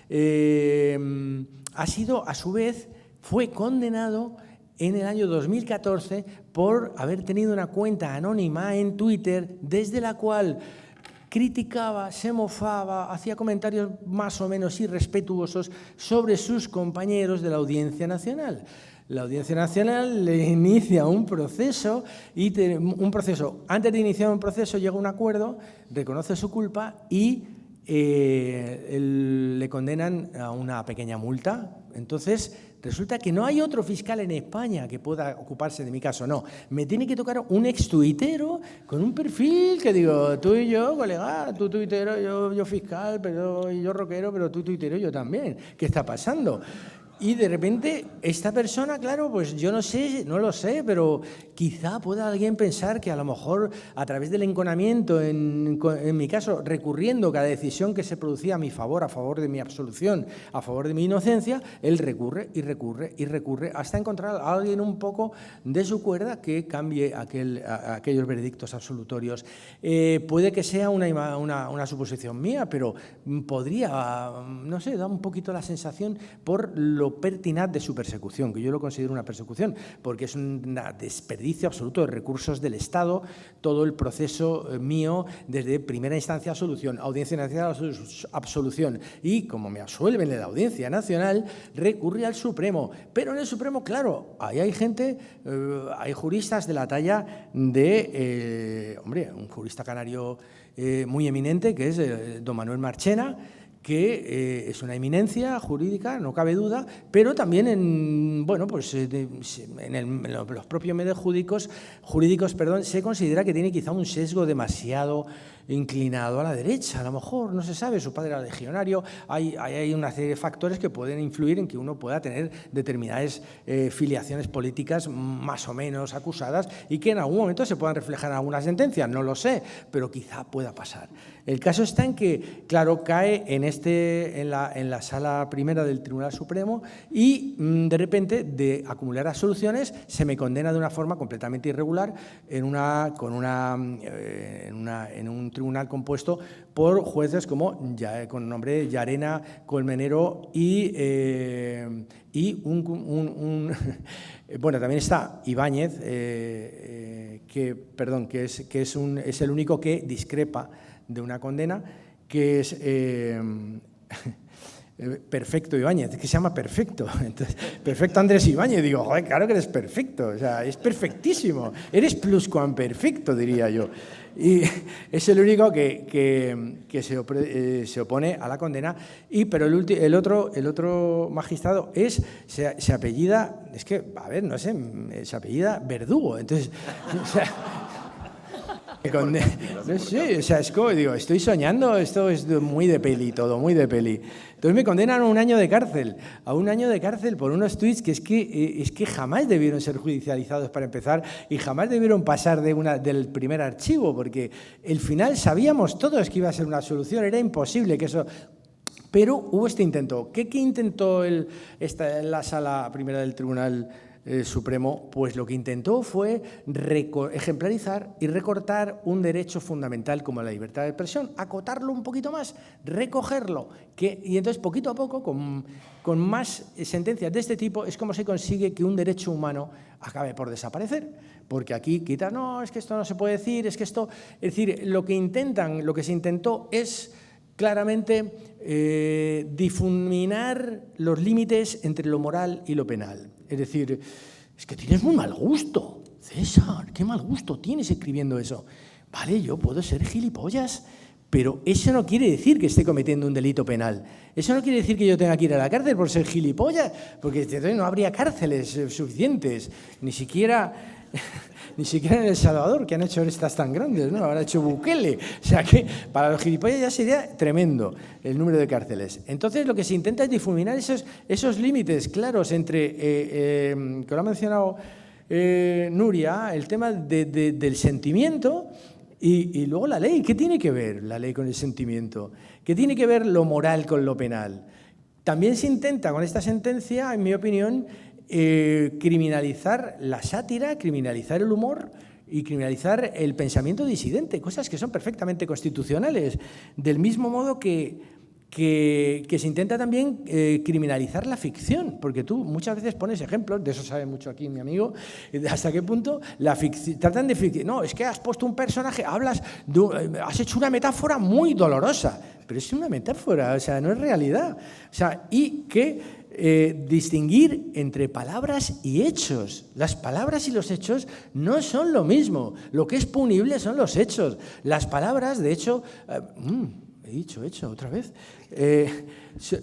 ha sido, a su vez, fue condenado en el año 2014 por haber tenido una cuenta anónima en Twitter desde la cual criticaba, se mofaba, hacía comentarios más o menos irrespetuosos sobre sus compañeros de la Audiencia Nacional. La Audiencia Nacional le inicia un proceso antes de iniciar un proceso llega a un acuerdo, reconoce su culpa y le condenan a una pequeña multa. Entonces, resulta que no hay otro fiscal en España que pueda ocuparse de mi caso, no. Me tiene que tocar un extuitero con un perfil que digo, tú y yo, colega, tú tuitero, yo fiscal, pero yo rockero, pero tú tuitero, yo también. ¿Qué está pasando? Y de repente, esta persona, claro, pues yo no sé, no lo sé, pero quizá pueda alguien pensar que a lo mejor a través del enconamiento, en mi caso, recurriendo cada decisión que se producía a mi favor, a favor de mi absolución, a favor de mi inocencia, él recurre y recurre y recurre hasta encontrar a alguien un poco de su cuerda que cambie aquellos veredictos absolutorios. Puede que sea una suposición mía, pero podría, no sé, da un poquito la sensación por lo pertinaz de su persecución, que yo lo considero una persecución, porque es un desperdicio absoluto de recursos del Estado, todo el proceso mío desde primera instancia a solución, audiencia nacional a absolución, y como me absuelven en la Audiencia Nacional, recurre al Supremo. Pero en el Supremo, claro, ahí hay gente, hay juristas de la talla de, hombre, un jurista canario muy eminente, que es don Manuel Marchena, que es una eminencia jurídica, no cabe duda, pero también en los propios medios jurídicos, se considera que tiene quizá un sesgo demasiado inclinado a la derecha, a lo mejor, no se sabe, su padre era legionario, hay una serie de factores que pueden influir en que uno pueda tener determinadas filiaciones políticas más o menos acusadas y que en algún momento se puedan reflejar en alguna sentencia, no lo sé, pero quizá pueda pasar. El caso está en que, claro, cae en la sala primera del Tribunal Supremo y de repente, de acumular absoluciones, se me condena de una forma completamente irregular en un tribunal compuesto por jueces como, con nombre de Llarena, Colmenero bueno, también está Ibáñez, que es el único que discrepa de una condena, que es Perfecto Ibáñez, que se llama Perfecto. Entonces, Perfecto Andrés Ibáñez, digo, joder, claro que eres perfecto, o sea, es perfectísimo, eres pluscuamperfecto, diría yo. Y es el único que se opone a la condena, pero el otro magistrado se apellida, es que, a ver, no sé, se apellida Verdugo, entonces, o sea, no sé, o sea, es como, digo, estoy soñando, esto es muy de peli, todo, muy de peli. Entonces me condenan a un año de cárcel por unos tuits que es que jamás debieron ser judicializados para empezar y jamás debieron pasar del primer archivo, porque el final sabíamos todos que iba a ser una solución, era imposible que eso... Pero hubo este intento. ¿Qué intentó la sala primera del Tribunal Supremo? Pues lo que intentó fue ejemplarizar y recortar un derecho fundamental como la libertad de expresión, acotarlo un poquito más, recogerlo, y entonces poquito a poco, con más sentencias de este tipo, es como se consigue que un derecho humano acabe por desaparecer. Porque aquí quitas, no, es que esto no se puede decir, es que esto... Es decir, lo que se intentó es claramente difuminar los límites entre lo moral y lo penal. Es decir, es que tienes muy mal gusto, César, qué mal gusto tienes escribiendo eso. Vale, yo puedo ser gilipollas, pero eso no quiere decir que esté cometiendo un delito penal. Eso no quiere decir que yo tenga que ir a la cárcel por ser gilipollas, porque entonces no habría cárceles suficientes, ni siquiera en El Salvador, que han hecho estas tan grandes, ¿no? Ahora ha hecho Bukele. O sea que para los gilipollas ya sería tremendo el número de cárceles. Entonces lo que se intenta es difuminar esos límites claros entre, que lo ha mencionado Nuria, el tema del sentimiento y luego la ley. ¿Qué tiene que ver la ley con el sentimiento? ¿Qué tiene que ver lo moral con lo penal? También se intenta con esta sentencia, en mi opinión, criminalizar la sátira, criminalizar el humor y criminalizar el pensamiento disidente, cosas que son perfectamente constitucionales, del mismo modo que se intenta también criminalizar la ficción, porque tú muchas veces pones ejemplos, de eso sabe mucho aquí mi amigo, hasta qué punto la ficción, tratan de ficción, no, es que has puesto un personaje, has hecho una metáfora muy dolorosa, pero es una metáfora, o sea, no es realidad, o sea, y que distinguir entre palabras y hechos. Las palabras y los hechos no son lo mismo. Lo que es punible son los hechos. Las palabras, de hecho... he dicho hecho otra vez.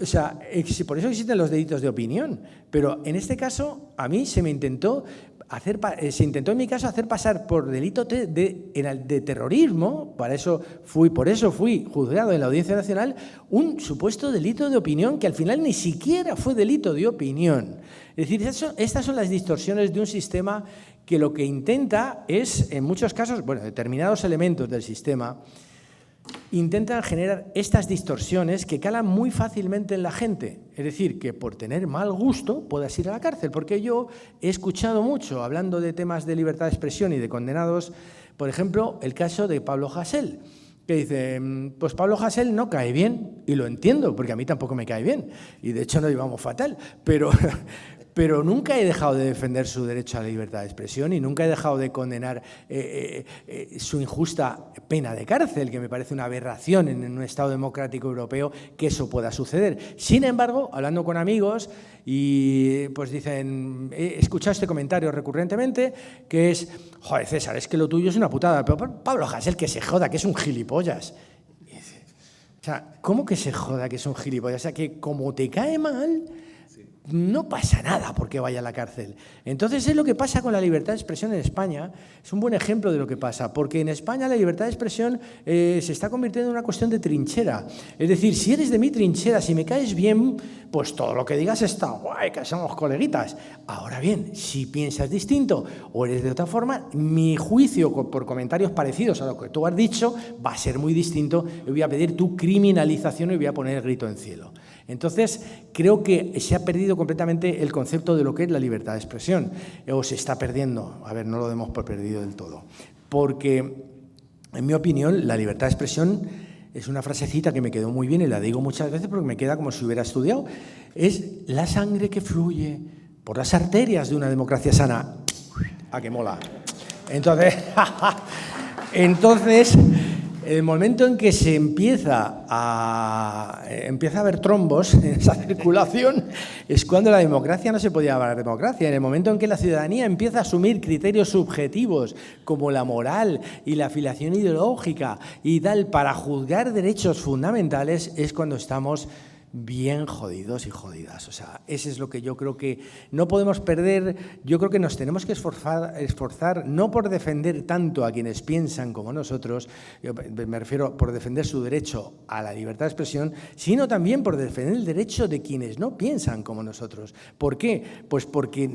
O sea, por eso existen los delitos de opinión. Pero en este caso, a mí se me intentó se intentó en mi caso hacer pasar por delito de terrorismo, por eso fui juzgado en la Audiencia Nacional, un supuesto delito de opinión que al final ni siquiera fue delito de opinión. Es decir, estas son las distorsiones de un sistema que lo que intenta es, en muchos casos, bueno, determinados elementos del sistema, intentan generar estas distorsiones que calan muy fácilmente en la gente. Es decir, que por tener mal gusto puedas ir a la cárcel. Porque yo he escuchado mucho, hablando de temas de libertad de expresión y de condenados, por ejemplo, el caso de Pablo Hasél, que dice, pues Pablo Hasél no cae bien, y lo entiendo, porque a mí tampoco me cae bien, y de hecho nos llevamos fatal, pero nunca he dejado de defender su derecho a la libertad de expresión y nunca he dejado de condenar su injusta pena de cárcel, que me parece una aberración en un Estado democrático europeo que eso pueda suceder. Sin embargo, hablando con amigos, y pues dicen, he escuchado este comentario recurrentemente, que es, joder, César, es que lo tuyo es una putada, pero Pablo Hasél que se joda, que es un gilipollas. O sea, ¿cómo que se joda que es un gilipollas? O sea, que como te cae mal, no pasa nada porque vaya a la cárcel. Entonces es lo que pasa con la libertad de expresión en España. Es un buen ejemplo de lo que pasa, porque en España la libertad de expresión se está convirtiendo en una cuestión de trinchera. Es decir, si eres de mi trinchera, si me caes bien, pues todo lo que digas está guay, que somos coleguitas. Ahora bien, si piensas distinto o eres de otra forma, mi juicio por comentarios parecidos a lo que tú has dicho va a ser muy distinto. Yo voy a pedir tu criminalización y voy a poner el grito en cielo. Entonces, creo que se ha perdido completamente el concepto de lo que es la libertad de expresión, o se está perdiendo. A ver, no lo demos por perdido del todo. Porque, en mi opinión, la libertad de expresión es una frasecita que me quedó muy bien y la digo muchas veces porque me queda como si hubiera estudiado. Es la sangre que fluye por las arterias de una democracia sana. ¡Ah, qué mola! Entonces, el momento en que se empieza a haber trombos en esa circulación es cuando la democracia no se podía llamar democracia. En el momento en que la ciudadanía empieza a asumir criterios subjetivos como la moral y la afiliación ideológica y tal para juzgar derechos fundamentales es cuando estamos bien jodidos y jodidas. O sea, ese es lo que yo creo que no podemos perder. Yo creo que nos tenemos que esforzar no por defender tanto a quienes piensan como nosotros, yo me refiero por defender su derecho a la libertad de expresión, sino también por defender el derecho de quienes no piensan como nosotros. ¿Por qué? Pues porque a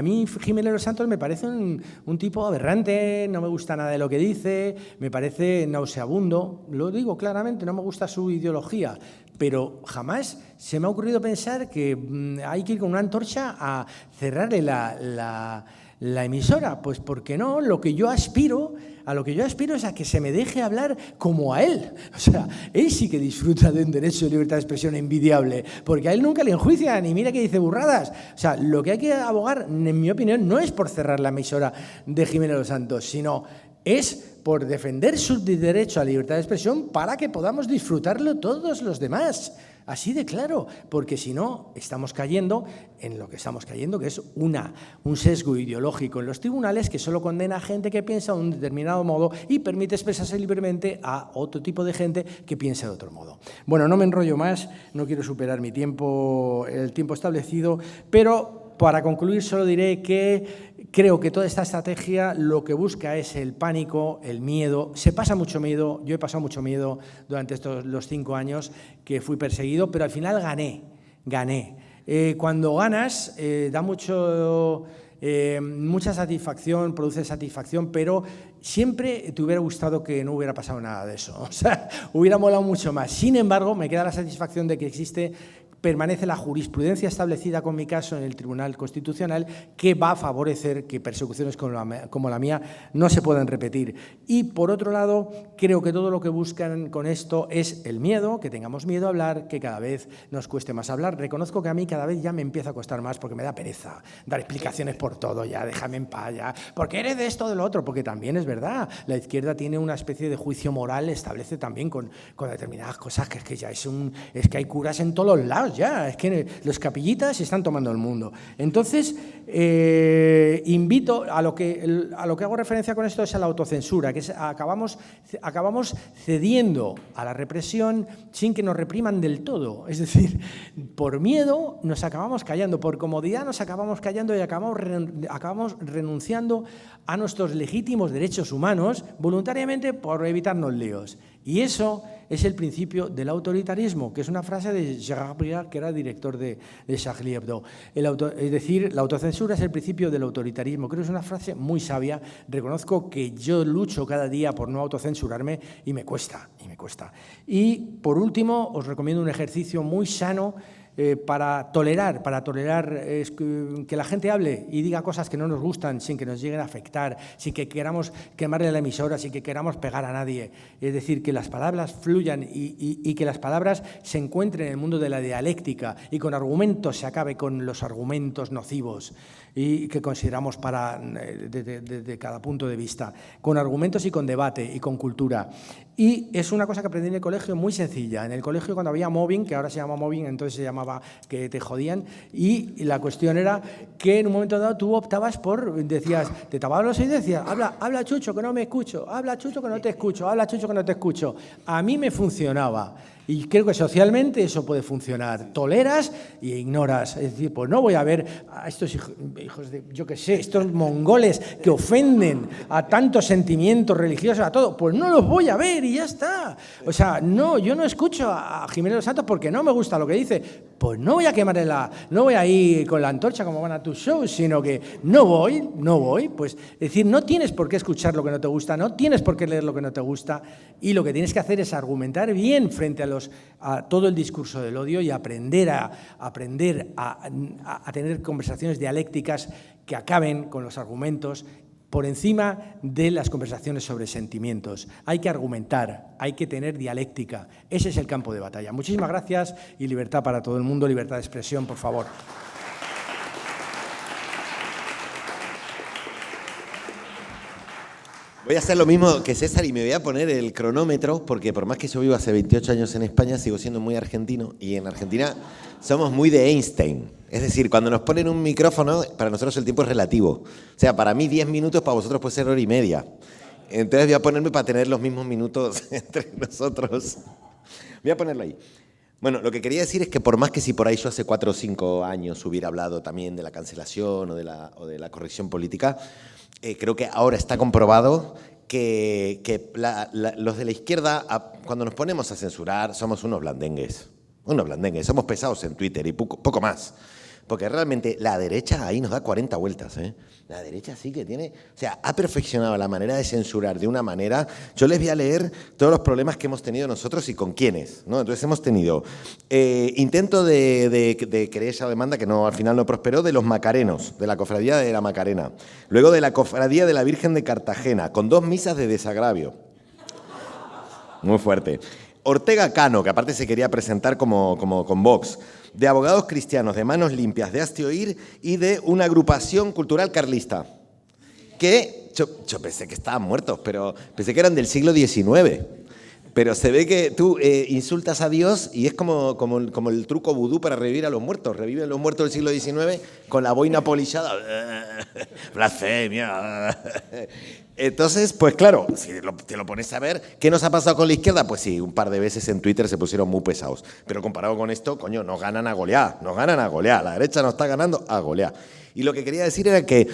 mí Jiménez Los Santos me parece un tipo aberrante, no me gusta nada de lo que dice, me parece nauseabundo, lo digo claramente, no me gusta su ideología, pero jamás se me ha ocurrido pensar que hay que ir con una antorcha a cerrarle la emisora. Pues porque no, a lo que yo aspiro es a que se me deje hablar como a él. O sea, él sí que disfruta de un derecho de libertad de expresión envidiable, porque a él nunca le enjuician y mira que dice burradas. O sea, lo que hay que abogar, en mi opinión, no es por cerrar la emisora de Jiménez Los Santos, sino es por defender su derecho a la libertad de expresión para que podamos disfrutarlo todos los demás. Así de claro, porque si no, estamos cayendo en lo que estamos cayendo, que es un sesgo ideológico en los tribunales que solo condena a gente que piensa de un determinado modo y permite expresarse libremente a otro tipo de gente que piensa de otro modo. Bueno, no me enrollo más, no quiero superar el tiempo establecido, pero para concluir solo diré que creo que toda esta estrategia lo que busca es el pánico, el miedo. Se pasa mucho miedo, yo he pasado mucho miedo durante los 5 años que fui perseguido, pero al final gané. Cuando ganas da mucha satisfacción, produce satisfacción, pero siempre te hubiera gustado que no hubiera pasado nada de eso. O sea, hubiera molado mucho más. Sin embargo, me queda la satisfacción de que permanece la jurisprudencia establecida con mi caso en el Tribunal Constitucional que va a favorecer que persecuciones como la mía no se puedan repetir. Y, por otro lado, creo que todo lo que buscan con esto es el miedo, que tengamos miedo a hablar, que cada vez nos cueste más hablar. Reconozco que a mí cada vez ya me empieza a costar más porque me da pereza dar explicaciones por todo, ya déjame en paz, ya. ¿Por qué eres de esto o de lo otro? Porque también es verdad, la izquierda tiene una especie de juicio moral, establece también con determinadas cosas, que es que ya es que hay curas en todos los lados. ya, es que los capillitas se están tomando el mundo. Entonces, invito a lo que hago referencia con esto es a la autocensura, que es, acabamos cediendo a la represión sin que nos repriman del todo. Es decir, por miedo nos acabamos callando, por comodidad nos acabamos callando y acabamos renunciando a nuestros legítimos derechos humanos voluntariamente por evitarnos líos. Y eso es el principio del autoritarismo, que es una frase de Gérard Briard, que era director de Charlie Hebdo. Es decir, la autocensura es el principio del autoritarismo. Creo que es una frase muy sabia. Reconozco que yo lucho cada día por no autocensurarme y me cuesta, Y, por último, os recomiendo un ejercicio muy sano para tolerar que la gente hable y diga cosas que no nos gustan sin que nos lleguen a afectar, sin que queramos quemarle la emisora, sin que queramos pegar a nadie. Es decir, que las palabras fluyan y que las palabras se encuentren en el mundo de la dialéctica y con argumentos se acabe con los argumentos nocivos y que consideramos desde cada punto de vista, con argumentos y con debate y con cultura. Y es una cosa que aprendí en el colegio muy sencilla. En el colegio, cuando había mobbing, que ahora se llama mobbing, entonces se llamaba que te jodían, y la cuestión era que en un momento dado tú optabas decías, te tapabas los oídos y decías, habla Chucho, que no me escucho, habla Chucho, que no te escucho, habla Chucho, que no te escucho. A mí me funcionaba. Y creo que socialmente eso puede funcionar. Toleras e ignoras. Es decir, pues no voy a ver a estos hijos de, yo qué sé, estos mongoles que ofenden a tantos sentimientos religiosos, a todo. Pues no los voy a ver y ya está. O sea, no, yo no escucho a Jiménez Los Santos porque no me gusta lo que dice. Pues no voy a quemarle no voy a ir con la antorcha como van a tus shows, sino que no voy. Pues, es decir, no tienes por qué escuchar lo que no te gusta, no tienes por qué leer lo que no te gusta, y lo que tienes que hacer es argumentar bien frente a todo el discurso del odio y aprender a tener conversaciones dialécticas que acaben con los argumentos por encima de las conversaciones sobre sentimientos. Hay que argumentar, hay que tener dialéctica. Ese es el campo de batalla. Muchísimas gracias y libertad para todo el mundo, libertad de expresión, por favor. Voy a hacer lo mismo que César y me voy a poner el cronómetro, porque por más que yo vivo hace 28 años en España, sigo siendo muy argentino, y en Argentina somos muy de Einstein. Es decir, cuando nos ponen un micrófono, para nosotros el tiempo es relativo. O sea, para mí 10 minutos, para vosotros puede ser hora y media. Entonces voy a ponerme para tener los mismos minutos entre nosotros. Voy a ponerlo ahí. Bueno, lo que quería decir es que por más que si por ahí yo hace 4 o 5 años hubiera hablado también de la cancelación o de la corrección política, creo que ahora está comprobado que los de la izquierda, cuando nos ponemos a censurar, somos unos blandengues. Somos pesados en Twitter y poco más. Porque realmente la derecha ahí nos da 40 vueltas, ¿eh? La derecha sí que tiene... O sea, ha perfeccionado la manera de censurar de una manera... Yo les voy a leer todos los problemas que hemos tenido nosotros y con quiénes, ¿no? Entonces hemos tenido intento de querella o demanda que al final no prosperó, de los macarenos, de la cofradía de la Macarena. Luego de la cofradía de la Virgen de Cartagena, con 2 misas de desagravio. Muy fuerte. Ortega Cano, que aparte se quería presentar como con Vox, de Abogados Cristianos, de Manos Limpias, de Hazte Oír y de una agrupación cultural carlista, que yo pensé que estaban muertos, pero pensé que eran del siglo XIX. Pero se ve que tú insultas a Dios y es como el truco vudú para revivir a los muertos. Reviven los muertos del siglo XIX con la boina polillada. Blasfemia. Entonces, pues claro, si te lo pones a ver, ¿qué nos ha pasado con la izquierda? Pues sí, un par de veces en Twitter se pusieron muy pesados. Pero comparado con esto, coño, nos ganan a golear. La derecha nos está ganando a golear. Y lo que quería decir era que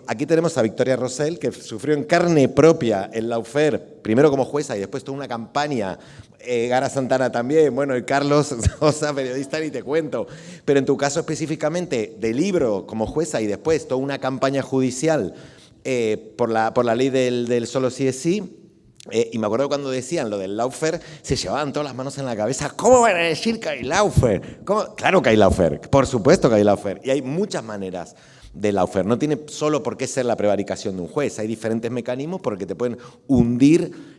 aquí tenemos a Victoria Rosell, que sufrió en carne propia el lawfare, primero como jueza y después toda una campaña. Gara Santana también, bueno, el Carlos Sosa, periodista, ni te cuento. Pero en tu caso específicamente, de libro como jueza y después toda una campaña judicial por la ley del solo sí es sí. Y me acuerdo cuando decían lo del lawfare, se llevaban todas las manos en la cabeza. ¿Cómo van a decir que hay lawfare? Claro que hay lawfare, por supuesto que hay lawfare. Y hay muchas maneras de lawfare. No tiene solo por qué ser la prevaricación de un juez. Hay diferentes mecanismos porque te pueden hundir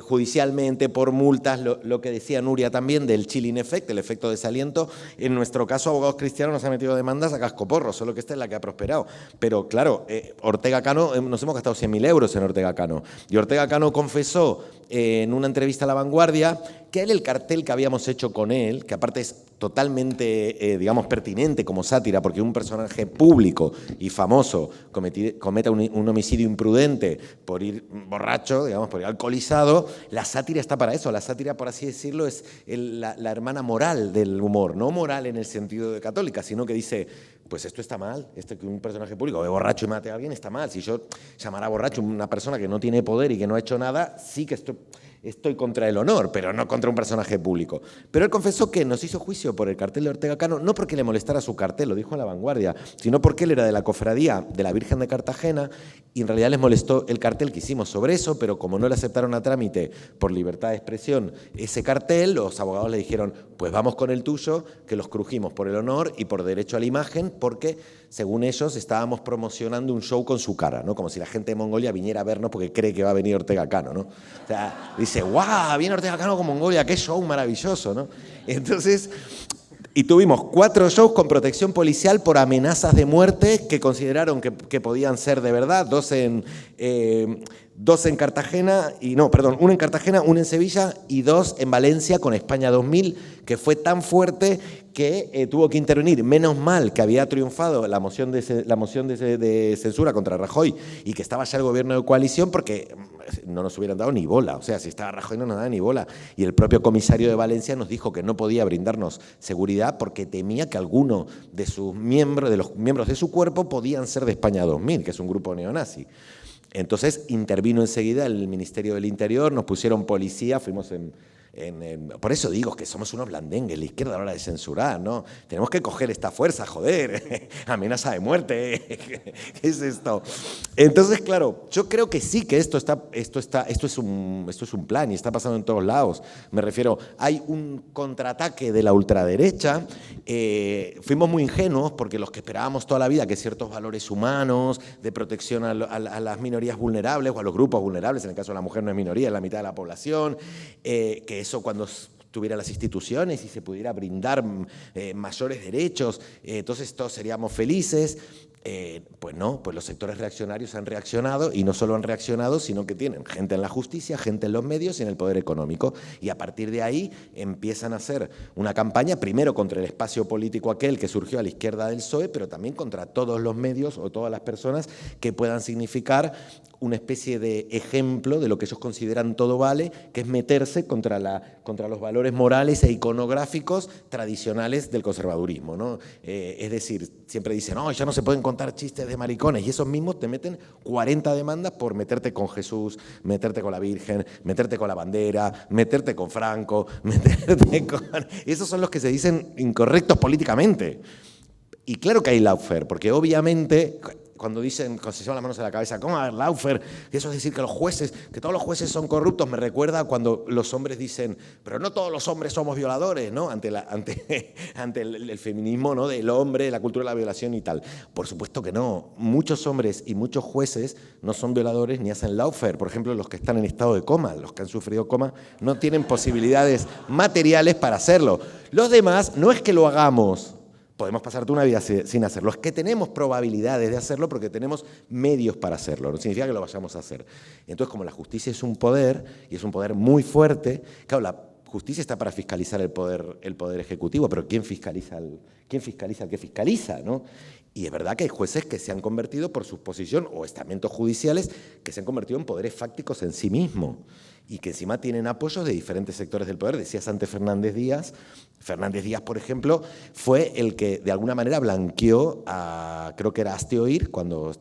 judicialmente por multas. Lo que decía Nuria también del chilling effect, el efecto desaliento. En nuestro caso, Abogados Cristianos nos ha metido demandas a cascoporro, solo que esta es la que ha prosperado. Pero claro, Ortega Cano, nos hemos gastado 100.000 euros en Ortega Cano. Y Ortega Cano confesó en una entrevista a La Vanguardia que a él el cartel que habíamos hecho con él, que aparte es totalmente, digamos, pertinente como sátira, porque un personaje público y famoso cometa un homicidio imprudente por ir borracho, digamos, por ir alcoholizado, la sátira está para eso. La sátira, por así decirlo, es la hermana moral del humor, no moral en el sentido de católica, sino que dice, pues esto está mal, esto que un personaje público ve borracho y mate a alguien está mal. Si yo llamara borracho a una persona que no tiene poder y que no ha hecho nada, sí que estoy contra el honor, pero no contra un personaje público. Pero él confesó que nos hizo juicio por el cartel de Ortega Cano, no porque le molestara su cartel, lo dijo en La Vanguardia, sino porque él era de la cofradía de la Virgen de Cartagena y en realidad les molestó el cartel que hicimos sobre eso, pero como no le aceptaron a trámite por libertad de expresión ese cartel, los abogados le dijeron, pues vamos con el tuyo, que los crujimos por el honor y por derecho a la imagen, porque según ellos estábamos promocionando un show con su cara, ¿no? Como si la gente de Mongolia viniera a vernos porque cree que va a venir Ortega Cano, ¿no? O sea, dice, ¡guau! Viene Ortega Cano con Mongolia, qué show maravilloso, ¿no? Entonces, y tuvimos 4 shows con protección policial por amenazas de muerte que consideraron que podían ser de verdad, 2 en Cartagena, uno en Cartagena, uno en Sevilla y 2 en Valencia con España 2000, que fue tan fuerte que tuvo que intervenir. Menos mal que había triunfado la moción de censura contra Rajoy y que estaba ya el gobierno de coalición, porque no nos hubieran dado ni bola. O sea, si estaba Rajoy no nos daba ni bola. Y el propio comisario de Valencia nos dijo que no podía brindarnos seguridad porque temía que alguno de los miembros de su cuerpo podían ser de España 2000, que es un grupo neonazi. Entonces intervino enseguida el Ministerio del Interior, nos pusieron policía, fuimos por eso digo que somos unos blandengues, la izquierda a la hora de censurar, ¿no? Tenemos que coger esta fuerza, joder, amenaza de muerte, ¿qué es esto? Entonces, claro, yo creo que sí que esto es un plan y está pasando en todos lados. Me refiero, hay un contraataque de la ultraderecha, fuimos muy ingenuos porque los que esperábamos toda la vida que ciertos valores humanos, de protección a las minorías vulnerables o a los grupos vulnerables, en el caso de la mujer no es minoría, es la mitad de la población, que eso cuando tuviera las instituciones y se pudiera brindar mayores derechos, entonces todos seríamos felices. Pues no, pues los sectores reaccionarios han reaccionado y no solo han reaccionado, sino que tienen gente en la justicia, gente en los medios y en el poder económico. Y a partir de ahí empiezan a hacer una campaña, primero contra el espacio político aquel que surgió a la izquierda del PSOE, pero también contra todos los medios o todas las personas que puedan significar una especie de ejemplo de lo que ellos consideran todo vale, que es meterse contra los valores morales e iconográficos tradicionales del conservadurismo, ¿no? Es decir, siempre dicen, no, ya no se pueden contar chistes de maricones, y esos mismos te meten 40 demandas por meterte con Jesús, meterte con la Virgen, meterte con la bandera, meterte con Franco, meterte con... Esos son los que se dicen incorrectos políticamente. Y claro que hay lawfare, porque obviamente... Cuando se llevan las manos a la cabeza, ¿cómo va a haber lawfare? Y eso es decir que todos los jueces son corruptos, me recuerda cuando los hombres dicen, pero no todos los hombres somos violadores, ¿no? Ante el feminismo, ¿no? Del hombre, la cultura de la violación y tal. Por supuesto que no. Muchos hombres y muchos jueces no son violadores ni hacen lawfare. Por ejemplo, los que están en estado de coma, los que han sufrido coma, no tienen posibilidades materiales para hacerlo. Los demás, no es que lo hagamos. Podemos pasar toda una vida sin hacerlo. Es que tenemos probabilidades de hacerlo porque tenemos medios para hacerlo. No significa que lo vayamos a hacer. Entonces, como la justicia es un poder, y es un poder muy fuerte, claro, la justicia está para fiscalizar el poder ejecutivo, pero ¿quién fiscaliza al que fiscaliza, ¿no? Y es verdad que hay jueces que se han convertido por su posición, o estamentos judiciales, que se han convertido en poderes fácticos en sí mismos y que encima tienen apoyos de diferentes sectores del poder. Decías antes Fernández Díaz. Fernández Díaz, por ejemplo, fue el que de alguna manera blanqueó creo que era Hazte Oír, cuando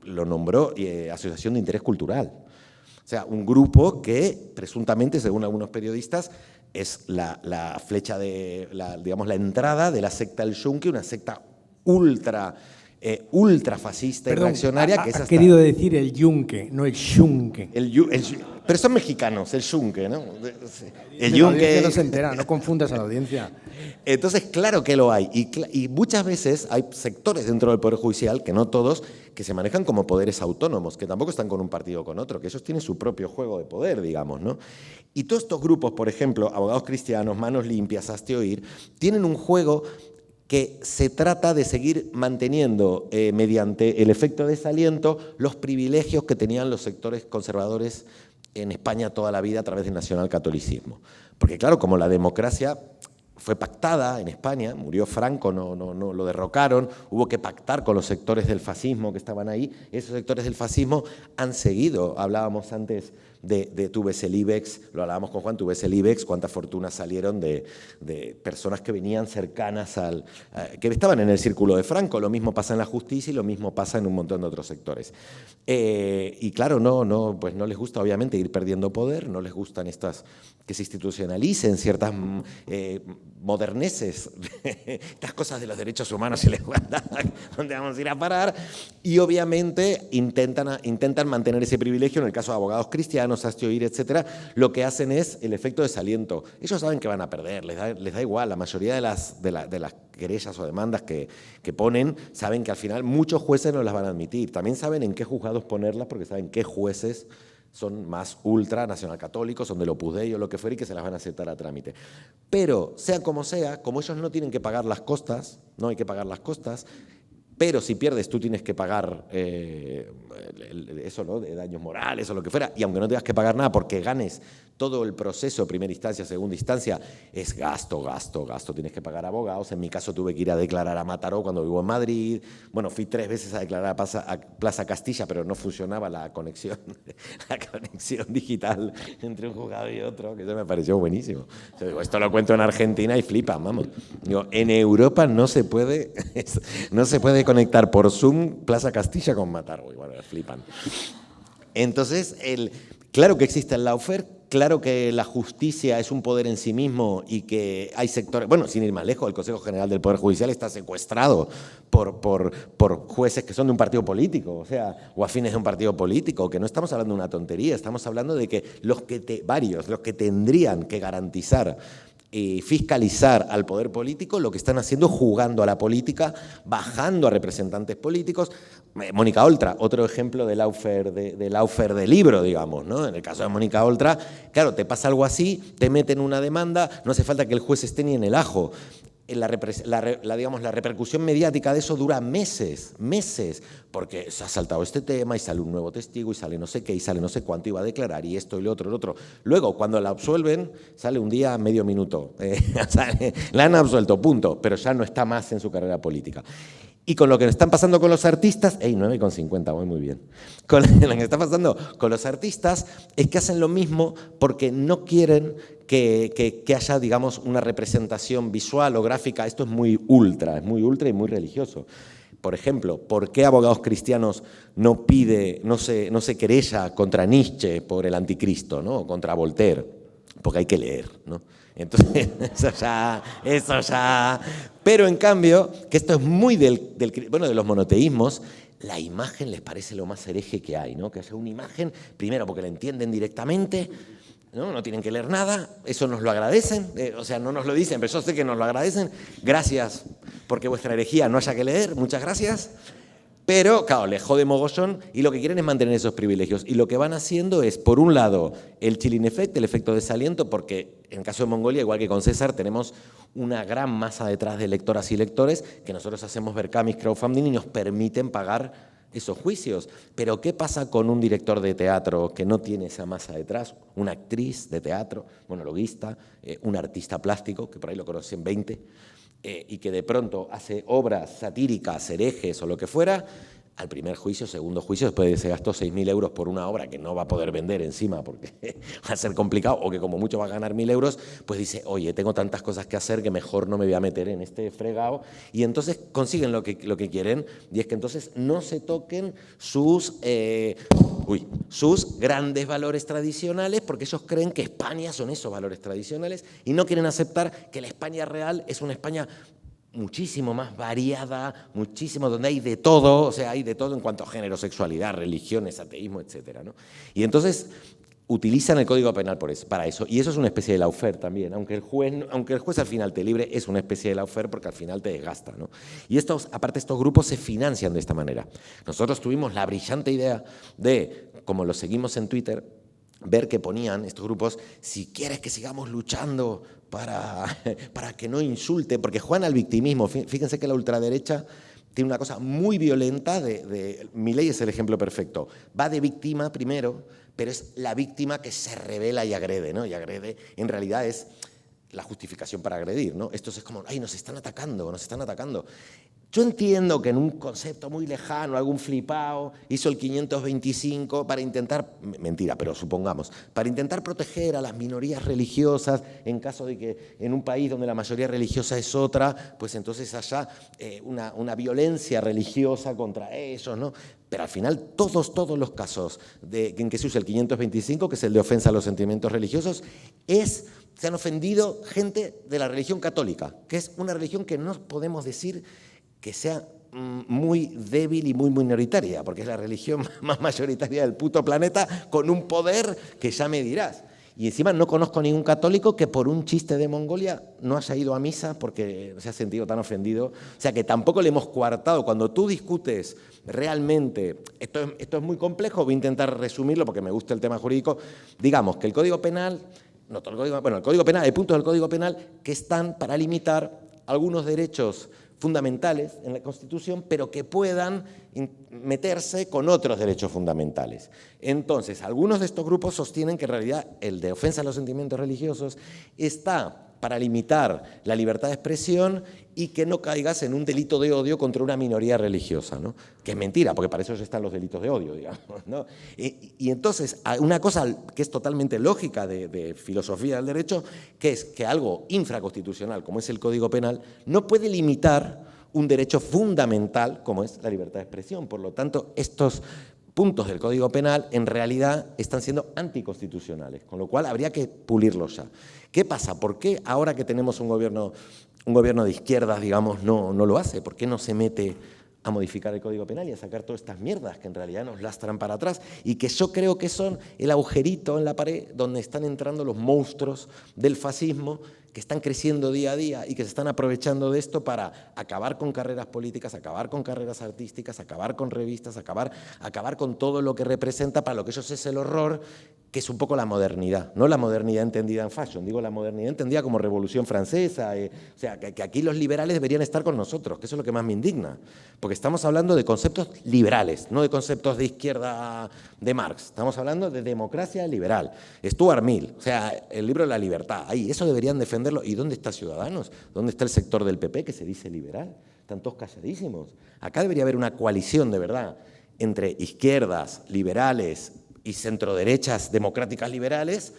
lo nombró Asociación de Interés Cultural. O sea, un grupo que presuntamente, según algunos periodistas, es la flecha digamos, la entrada de la secta El Yunque, una secta ultra fascista y reaccionaria. Ha querido decir el Yunque, no el Xunque. Pero son mexicanos, el Yunque, ¿no? El Yunque no se entera, no confundas a la audiencia. Entonces, claro que lo hay. Y muchas veces hay sectores dentro del Poder Judicial, que no todos, que se manejan como poderes autónomos, que tampoco están con un partido o con otro, que ellos tienen su propio juego de poder, digamos, ¿no? Y todos estos grupos, por ejemplo, Abogados Cristianos, Manos Limpias, Hazte Oír, tienen un juego que se trata de seguir manteniendo, mediante el efecto desaliento, los privilegios que tenían los sectores conservadores en España toda la vida a través del nacionalcatolicismo. Porque claro, como la democracia fue pactada en España, murió Franco, no lo derrocaron, hubo que pactar con los sectores del fascismo que estaban ahí. Esos sectores del fascismo han seguido, hablábamos antes de tú ves el IBEX, lo hablábamos con Juan, tú ves el IBEX, cuántas fortunas salieron de personas que venían cercanas que estaban en el círculo de Franco. Lo mismo pasa en la justicia y lo mismo pasa en un montón de otros sectores. Y claro, pues no les gusta obviamente ir perdiendo poder, no les gustan que se institucionalicen ciertas moderneces, estas cosas de los derechos humanos y la igualdad, ¿dónde vamos a ir a parar? Y obviamente intentan mantener ese privilegio. En el caso de abogados cristianos, Astio Ir, etcétera, lo que hacen es el efecto desaliento. Ellos saben que van a perder, les da igual. La mayoría de las querellas o demandas que ponen, saben que al final muchos jueces no las van a admitir. También saben en qué juzgados ponerlas, porque saben qué jueces son más ultra nacionalcatólicos, son del Opus Dei o lo que fuera, y que se las van a aceptar a trámite. Pero, sea, como ellos no tienen que pagar las costas, no hay que pagar las costas, pero si pierdes tú tienes que pagar eso, ¿no?, de daños morales o lo que fuera, y aunque no tengas que pagar nada porque ganes todo el proceso, primera instancia, segunda instancia, es gasto, tienes que pagar abogados. En mi caso tuve que ir a declarar a Mataró cuando vivo en Madrid, bueno, fui 3 veces a declarar a Plaza Castilla, pero no funcionaba la conexión digital entre un juzgado y otro, que eso me pareció buenísimo. Yo digo, esto lo cuento en Argentina y flipan, vamos. Digo, en Europa no se puede conectar por Zoom Plaza Castilla con Mataró, y bueno, flipan. Entonces, claro que existe el lawfare, claro que la justicia es un poder en sí mismo y que hay sectores, bueno, sin ir más lejos, el Consejo General del Poder Judicial está secuestrado por jueces que son de un partido político, o afines de un partido político, que no estamos hablando de una tontería, estamos hablando de que los que tendrían que garantizar y fiscalizar al poder político, lo que están haciendo es jugando a la política, bajando a representantes políticos. Mónica Oltra, otro ejemplo de lawfare de libro, digamos, ¿no? En el caso de Mónica Oltra, claro, te pasa algo así, te meten una demanda, no hace falta que el juez esté ni en el ajo. La repercusión mediática de eso dura meses, porque se ha saltado este tema y sale un nuevo testigo y sale no sé qué y sale no sé cuánto y va a declarar y esto y lo otro. Luego, cuando la absuelven, sale un día medio minuto. La han absuelto, punto, pero ya no está más en su carrera política. Y con lo que están pasando con los artistas, 9,50, voy muy bien. Con lo que está pasando con los artistas es que hacen lo mismo porque no quieren que haya, digamos, una representación visual o gráfica. Esto es muy ultra y muy religioso. Por ejemplo, ¿por qué Abogados Cristianos no se querella contra Nietzsche por el anticristo, ¿no?, o contra Voltaire? Porque hay que leer, ¿no? Entonces, eso ya. Pero en cambio, que esto es muy de los monoteísmos, la imagen les parece lo más hereje que hay, ¿no? Que haya una imagen, primero porque la entienden directamente, no tienen que leer nada, eso nos lo agradecen, no nos lo dicen, pero yo sé que nos lo agradecen. Gracias porque vuestra herejía no haya que leer, muchas gracias. Pero, claro, les jode mogollón y lo que quieren es mantener esos privilegios. Y lo que van haciendo es, por un lado, el chilling effect, el efecto desaliento, porque en el caso de Mongolia, igual que con César, tenemos una gran masa detrás de lectoras y lectores que nosotros hacemos Vercamis crowdfunding y nos permiten pagar esos juicios. Pero ¿qué pasa con un director de teatro que no tiene esa masa detrás? Una actriz de teatro, monologuista, un artista plástico, que por ahí lo conocen 20, y que de pronto hace obras satíricas, herejes o lo que fuera, al primer juicio, segundo juicio, después de que se gastó 6.000 euros por una obra que no va a poder vender encima porque va a ser complicado, o que como mucho va a ganar 1.000 euros, pues dice, oye, tengo tantas cosas que hacer que mejor no me voy a meter en este fregado, y entonces consiguen lo que quieren, y es que entonces no se toquen sus grandes valores tradicionales, porque ellos creen que España son esos valores tradicionales y no quieren aceptar que la España real es una España muchísimo más variada, donde hay de todo, hay de todo en cuanto a género, sexualidad, religiones, ateísmo, etcétera, ¿no? Y entonces utilizan el Código Penal para eso, y eso es una especie de lawfare también, aunque el juez al final te libre, es una especie de lawfare porque al final te desgasta, ¿no? Y aparte estos grupos se financian de esta manera. Nosotros tuvimos la brillante idea de, como lo seguimos en Twitter, ver que ponían estos grupos, si quieres que sigamos luchando para que no insulte, porque juegan al victimismo. Fíjense que la ultraderecha tiene una cosa muy violenta Milei es el ejemplo perfecto. Va de víctima primero, pero es la víctima que se revela y agrede, ¿no? Y agrede, en realidad es la justificación para agredir, ¿no? Esto es como, ay, nos están atacando, nos están atacando. Yo entiendo que en un concepto muy lejano, algún flipao hizo el 525 para intentar, mentira, pero supongamos, para intentar proteger a las minorías religiosas en caso de que en un país donde la mayoría religiosa es otra, pues entonces haya una violencia religiosa contra ellos, ¿no? Pero al final todos los casos en que se usa el 525, que es el de ofensa a los sentimientos religiosos, se han ofendido gente de la religión católica, que es una religión que no podemos decir que sea muy débil y muy minoritaria, porque es la religión más mayoritaria del puto planeta, con un poder que ya me dirás. Y encima no conozco ningún católico que por un chiste de Mongolia no haya ido a misa porque se ha sentido tan ofendido. O sea que tampoco le hemos coartado. Cuando tú discutes realmente, esto es muy complejo, voy a intentar resumirlo porque me gusta el tema jurídico, digamos que el Código Penal, el Código Penal, hay puntos del Código Penal que están para limitar algunos derechos fundamentales en la Constitución, pero que puedan meterse con otros derechos fundamentales. Entonces, algunos de estos grupos sostienen que en realidad el de ofensa a los sentimientos religiosos está para limitar la libertad de expresión y que no caigas en un delito de odio contra una minoría religiosa, ¿no? Que es mentira, porque para eso están los delitos de odio, digamos, ¿no? Y entonces, una cosa que es totalmente lógica de filosofía del derecho, que es que algo infraconstitucional, como es el Código Penal, no puede limitar un derecho fundamental, como es la libertad de expresión. Por lo tanto, estos puntos del Código Penal en realidad están siendo anticonstitucionales, con lo cual habría que pulirlos ya. ¿Qué pasa? ¿Por qué ahora que tenemos un gobierno de izquierdas, digamos, no lo hace? ¿Por qué no se mete a modificar el Código Penal y a sacar todas estas mierdas que en realidad nos lastran para atrás y que yo creo que son el agujerito en la pared donde están entrando los monstruos del fascismo que están creciendo día a día y que se están aprovechando de esto para acabar con carreras políticas, acabar con carreras artísticas, acabar con revistas, acabar con todo lo que representa para lo que ellos es el horror, que es un poco la modernidad, no la modernidad entendida en fashion, digo la modernidad entendida como Revolución Francesa, o sea, que aquí los liberales deberían estar con nosotros, que eso es lo que más me indigna, porque estamos hablando de conceptos liberales, no de conceptos de izquierda de Marx, estamos hablando de democracia liberal. Stuart Mill, o sea, el libro de la libertad, ahí, eso deberían defenderlo. ¿Y dónde está Ciudadanos? ¿Dónde está el sector del PP que se dice liberal? Están todos calladísimos. Acá debería haber una coalición de verdad entre izquierdas, liberales y centroderechas democráticas liberales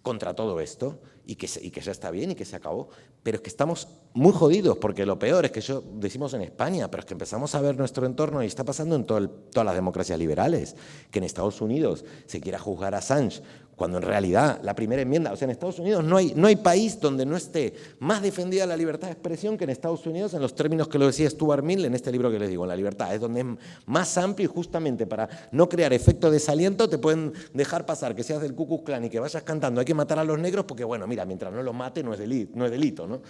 contra todo esto y que ya está bien y que se acabó. Pero es que estamos muy jodidos porque lo peor es que decimos en España, pero es que empezamos a ver nuestro entorno y está pasando en todas las democracias liberales, que en Estados Unidos se quiera juzgar a Assange cuando en realidad la primera enmienda, o sea, en Estados Unidos no hay país donde no esté más defendida la libertad de expresión que en Estados Unidos, en los términos que lo decía Stuart Mill en este libro que les digo, La libertad, es donde es más amplio y justamente para no crear efecto de desaliento te pueden dejar pasar que seas del Ku Klux Klan y que vayas cantando hay que matar a los negros porque, bueno, mira, mientras no los mate no es delito, ¿no?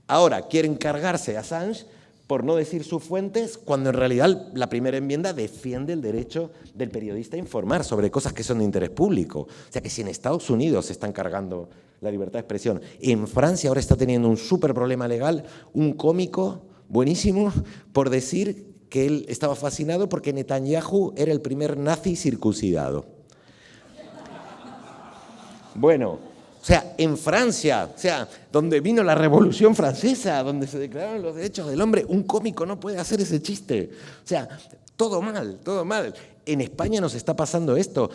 Ahora quieren cargarse a Assange por no decir sus fuentes, cuando en realidad la primera enmienda defiende el derecho del periodista a informar sobre cosas que son de interés público. O sea que si en Estados Unidos se están cargando la libertad de expresión, en Francia ahora está teniendo un súper problema legal, un cómico buenísimo por decir que él estaba fascinado porque Netanyahu era el primer nazi circuncidado. Bueno, o sea, en Francia, o sea, donde vino la Revolución Francesa, donde se declararon los derechos del hombre, un cómico no puede hacer ese chiste. O sea, todo mal, todo mal. En España nos está pasando esto.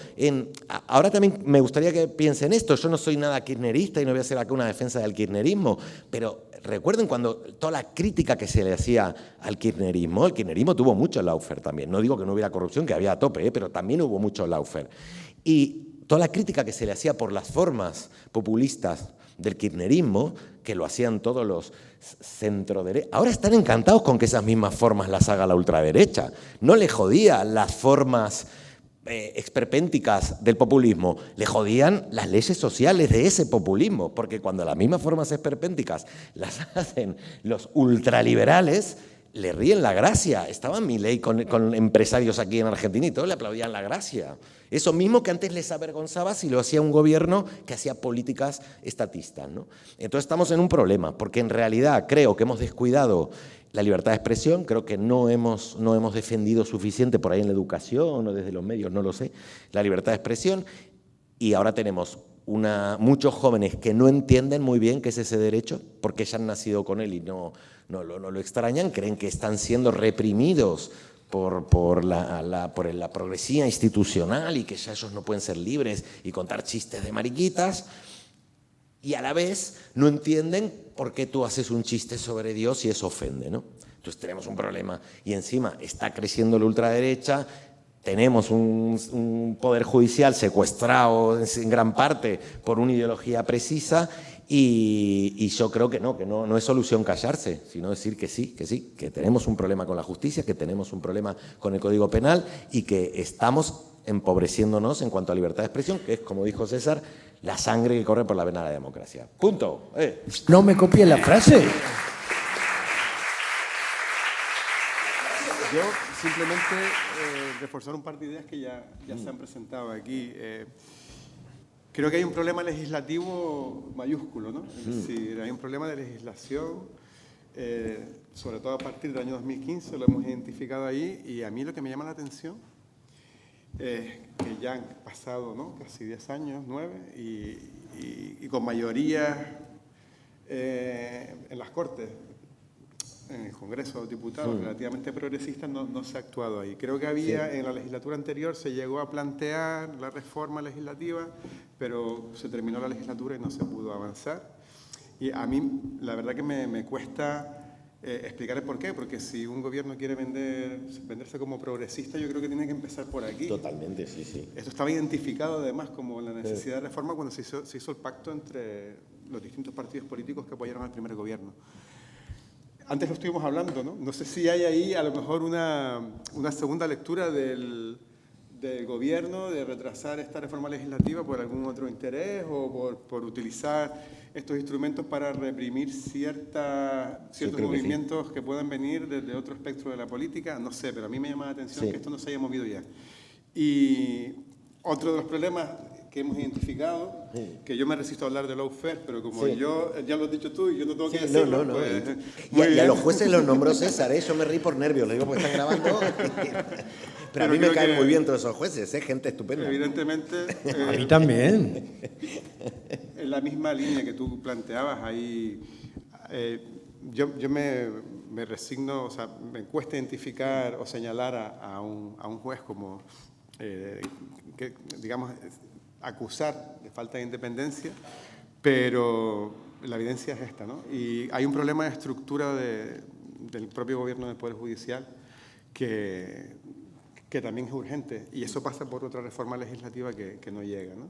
Ahora también me gustaría que piensen esto. Yo no soy nada kirchnerista y no voy a hacer acá una defensa del kirchnerismo, pero recuerden cuando toda la crítica que se le hacía al kirchnerismo, el kirchnerismo tuvo mucho lawfare también. No digo que no hubiera corrupción, que había a tope, pero también hubo mucho lawfare. Y toda la crítica que se le hacía por las formas populistas del kirchnerismo, que lo hacían todos los centroderechos, ahora están encantados con que esas mismas formas las haga la ultraderecha. No le jodía las formas esperpénticas del populismo, le jodían las leyes sociales de ese populismo, porque cuando las mismas formas esperpénticas las hacen los ultraliberales, le ríen la gracia. Estaba Milei con empresarios aquí en Argentina y todos le aplaudían la gracia. Eso mismo que antes les avergonzaba si lo hacía un gobierno que hacía políticas estatistas, ¿no? Entonces estamos en un problema, porque en realidad creo que hemos descuidado la libertad de expresión, creo que no hemos defendido suficiente por ahí en la educación o desde los medios, no lo sé, la libertad de expresión. y ahora tenemos muchos jóvenes que no entienden muy bien qué es ese derecho, porque ya han nacido con él y no lo extrañan, creen que están siendo reprimidos por la progresía institucional y que ya ellos no pueden ser libres y contar chistes de mariquitas, y a la vez no entienden por qué tú haces un chiste sobre Dios y eso ofende, ¿no? Entonces tenemos un problema y encima está creciendo la ultraderecha, tenemos un poder judicial secuestrado en gran parte por una ideología precisa y yo creo que no es solución callarse, sino decir que sí, que tenemos un problema con la justicia, que tenemos un problema con el Código Penal y que estamos empobreciéndonos en cuanto a libertad de expresión, que es, como dijo César, la sangre que corre por la vena de la democracia. Punto. No me copien la frase. Yo simplemente reforzar un par de ideas que ya se han presentado aquí. Creo que hay un problema legislativo mayúsculo, ¿no? Es decir, hay un problema de legislación, sobre todo a partir del año 2015, lo hemos identificado ahí, y a mí lo que me llama la atención que ya han pasado, ¿no?, casi 10 años, 9, y con mayoría en las Cortes, en el Congreso de Diputados, relativamente progresistas, no se ha actuado ahí. Creo que en la legislatura anterior se llegó a plantear la reforma legislativa, pero se terminó la legislatura y no se pudo avanzar. Y a mí, la verdad que me cuesta explicar el por qué, porque si un gobierno quiere venderse como progresista, yo creo que tiene que empezar por aquí. Totalmente, sí. Esto estaba identificado además como la necesidad de reforma cuando se hizo el pacto entre los distintos partidos políticos que apoyaron al primer gobierno. Antes lo estuvimos hablando, ¿no? No sé si hay ahí a lo mejor una segunda lectura del gobierno de retrasar esta reforma legislativa por algún otro interés o por utilizar estos instrumentos para reprimir ciertos movimientos que puedan venir desde otro espectro de la política. No sé, pero a mí me llama la atención que esto no se haya movido ya. Y otro de los problemas que hemos identificado, que yo me resisto a hablar de lawfare, pero como ya lo has dicho tú y yo no tengo que decirlo, pues... Y a los jueces los nombró César, yo me reí por nervios, lo digo porque están grabando. Pero a mí me caen muy bien todos esos jueces, gente estupenda. Evidentemente... a mí también. En la misma línea que tú planteabas ahí, yo me resigno, o sea, me cuesta identificar o señalar a un juez como, que, digamos, acusar de falta de independencia, pero la evidencia es esta, ¿no? Y hay un problema de estructura del propio gobierno del Poder Judicial que también es urgente, y eso pasa por otra reforma legislativa que no llega, ¿no?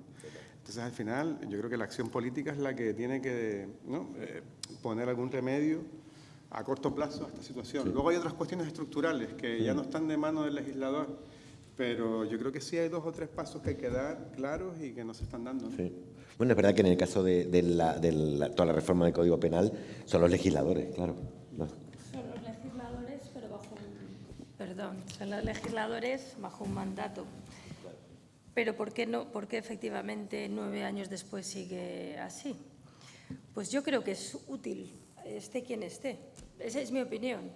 Entonces, al final, yo creo que la acción política es la que tiene que, ¿no?, poner algún remedio a corto plazo a esta situación. Luego hay otras cuestiones estructurales que ya no están de mano del legislador, pero yo creo que sí hay 2 o 3 pasos que hay que dar claros y que no se están dando, ¿no? Sí. Bueno, es verdad que en el caso de toda la reforma del Código Penal son los legisladores, claro. Son los legisladores, pero son los legisladores bajo un mandato. Pero ¿por qué efectivamente 9 años después sigue así? Pues yo creo que es útil, esté quien esté. Esa es mi opinión.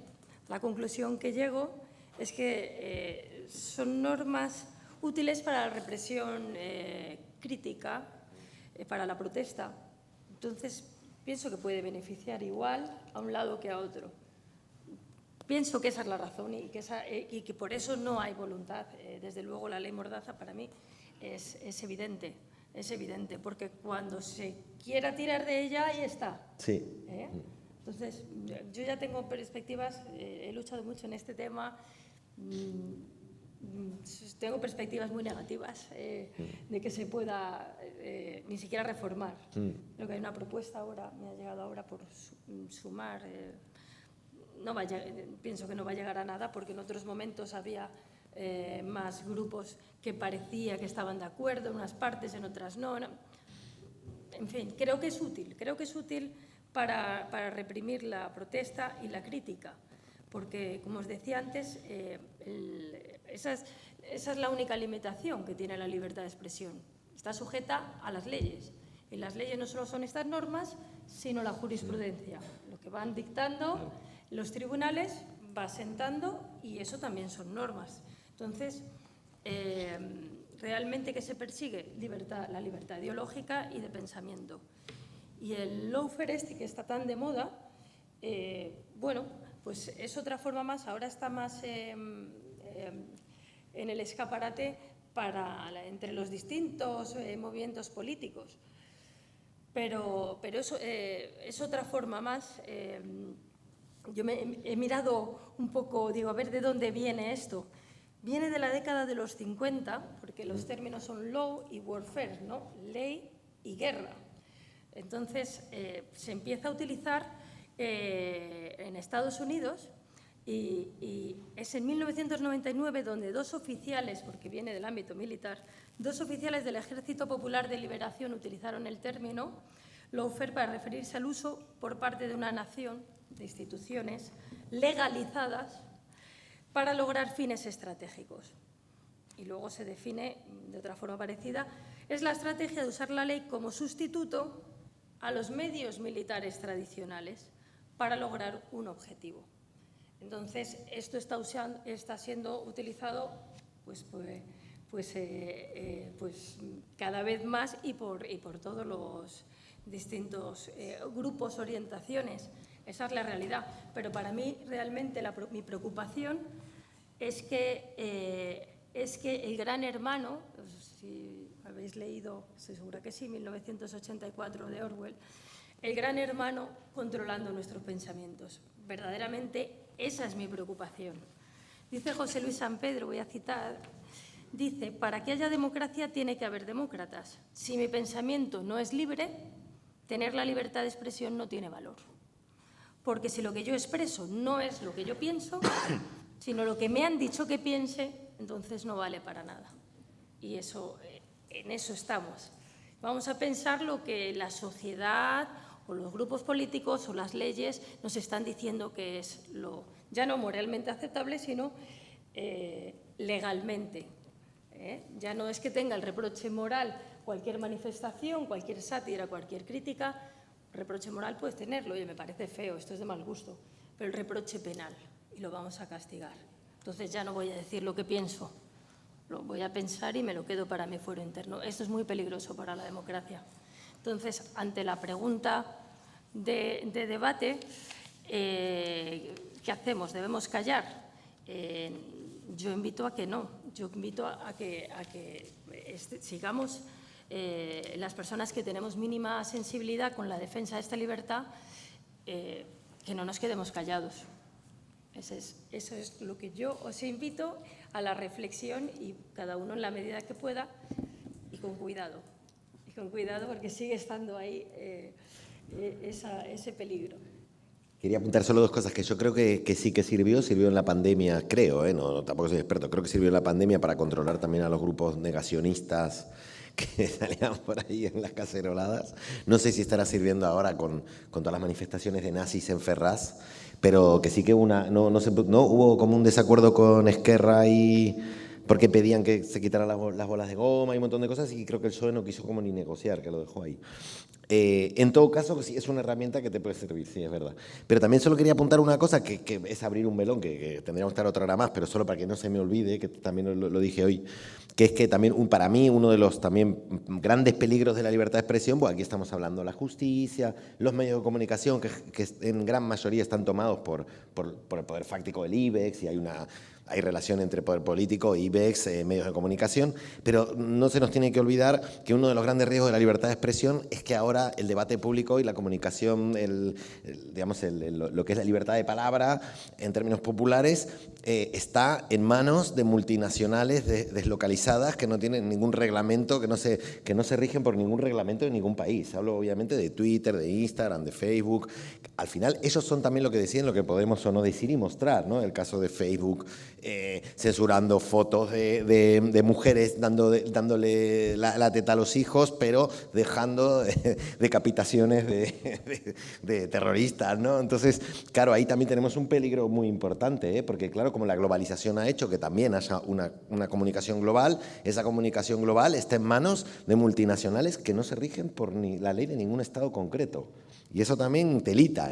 La conclusión que llego es que son normas útiles para la represión crítica, para la protesta. Entonces, pienso que puede beneficiar igual a un lado que a otro. Pienso que esa es la razón y que por eso no hay voluntad. Desde luego, la ley Mordaza para mí es evidente, porque cuando se quiera tirar de ella, ahí está. Sí. Entonces, yo ya tengo perspectivas, he luchado mucho en este tema, tengo perspectivas muy negativas de que se pueda ni siquiera reformar. Creo que hay una propuesta ahora, me ha llegado ahora por sumar, pienso que no va a llegar a nada porque en otros momentos había más grupos que parecía que estaban de acuerdo en unas partes, en otras no. En fin, creo que es útil para reprimir la protesta y la crítica, porque, como os decía antes, esa es la única limitación que tiene la libertad de expresión. Está sujeta a las leyes, y las leyes no solo son estas normas, sino la jurisprudencia. Lo que van dictando los tribunales va sentando, y eso también son normas. Entonces, realmente ¿qué se persigue? Libertad, la libertad ideológica y de pensamiento. Y el lawfare que está tan de moda, bueno, pues es otra forma más, ahora está más en el escaparate entre los distintos movimientos políticos. Pero eso es otra forma más. Yo he mirado un poco, digo, a ver de dónde viene esto. Viene de la década de los 50, porque los términos son law y warfare, ¿no? Ley y guerra. Entonces, se empieza a utilizar en Estados Unidos y es en 1999 donde dos oficiales, porque viene del ámbito militar, dos oficiales del Ejército Popular de Liberación utilizaron el término lawfare para referirse al uso por parte de una nación, de instituciones legalizadas para lograr fines estratégicos. Y luego se define de otra forma parecida, es la estrategia de usar la ley como sustituto a los medios militares tradicionales para lograr un objetivo. Entonces, esto está siendo utilizado pues cada vez más y por todos los distintos grupos, orientaciones. Esa es la realidad. Pero para mí, realmente, mi preocupación es que el Gran Hermano, si habéis leído, estoy segura que sí, 1984 de Orwell, el Gran Hermano controlando nuestros pensamientos. Verdaderamente, esa es mi preocupación. Dice José Luis San Pedro, voy a citar, dice, para que haya democracia tiene que haber demócratas. Si mi pensamiento no es libre, tener la libertad de expresión no tiene valor. Porque si lo que yo expreso no es lo que yo pienso, sino lo que me han dicho que piense, entonces no vale para nada. Y en eso estamos. Vamos a pensar lo que la sociedad o los grupos políticos o las leyes nos están diciendo que es ya no moralmente aceptable, sino legalmente. Ya no es que tenga el reproche moral cualquier manifestación, cualquier sátira, cualquier crítica. Reproche moral puedes tenerlo, oye, me parece feo, esto es de mal gusto, pero el reproche penal, y lo vamos a castigar. Entonces ya no voy a decir lo que pienso, lo voy a pensar y me lo quedo para mi fuero interno. Esto es muy peligroso para la democracia. Entonces, ante la pregunta de debate, ¿qué hacemos? ¿Debemos callar? Yo invito a que no, yo invito a que sigamos las personas que tenemos mínima sensibilidad con la defensa de esta libertad, que no nos quedemos callados. Eso es lo que yo os invito a la reflexión y cada uno en la medida que pueda y con cuidado. Y con cuidado porque sigue estando ahí ese peligro. Quería apuntar solo dos cosas que yo creo que sí que sirvió en la pandemia, creo, no, tampoco soy experto, creo que sirvió en la pandemia para controlar también a los grupos negacionistas que salían por ahí en las caceroladas. No sé si estará sirviendo ahora con todas las manifestaciones de nazis en Ferraz, pero que sí que no hubo como un desacuerdo con Esquerra y porque pedían que se quitaran las bolas de goma y un montón de cosas, y creo que el PSOE no quiso como ni negociar, que lo dejó ahí. En todo caso, sí, es una herramienta que te puede servir, sí, es verdad. Pero también solo quería apuntar una cosa, que es abrir un melón, que tendríamos que estar otra hora más, pero solo para que no se me olvide, que también lo dije hoy, que es que también para mí uno de los también grandes peligros de la libertad de expresión, pues aquí estamos hablando de la justicia, los medios de comunicación, que en gran mayoría están tomados por el poder fáctico del IBEX, y hay relación entre poder político, IBEX, medios de comunicación, pero no se nos tiene que olvidar que uno de los grandes riesgos de la libertad de expresión es que ahora el debate público y la comunicación, lo que es la libertad de palabra en términos populares, está en manos de multinacionales deslocalizadas que no tienen ningún reglamento, que no se rigen por ningún reglamento de ningún país. Hablo obviamente de Twitter, de Instagram, de Facebook. Al final ellos son también lo que deciden lo que podemos o no decir y mostrar, ¿no? El caso de Facebook, censurando fotos de mujeres dándole la teta a los hijos, pero dejando decapitaciones de terroristas, ¿no? Entonces, claro, ahí también tenemos un peligro muy importante, porque claro, como la globalización ha hecho que también haya una comunicación global, esa comunicación global está en manos de multinacionales que no se rigen por la ley de ningún estado concreto. Y eso también telita,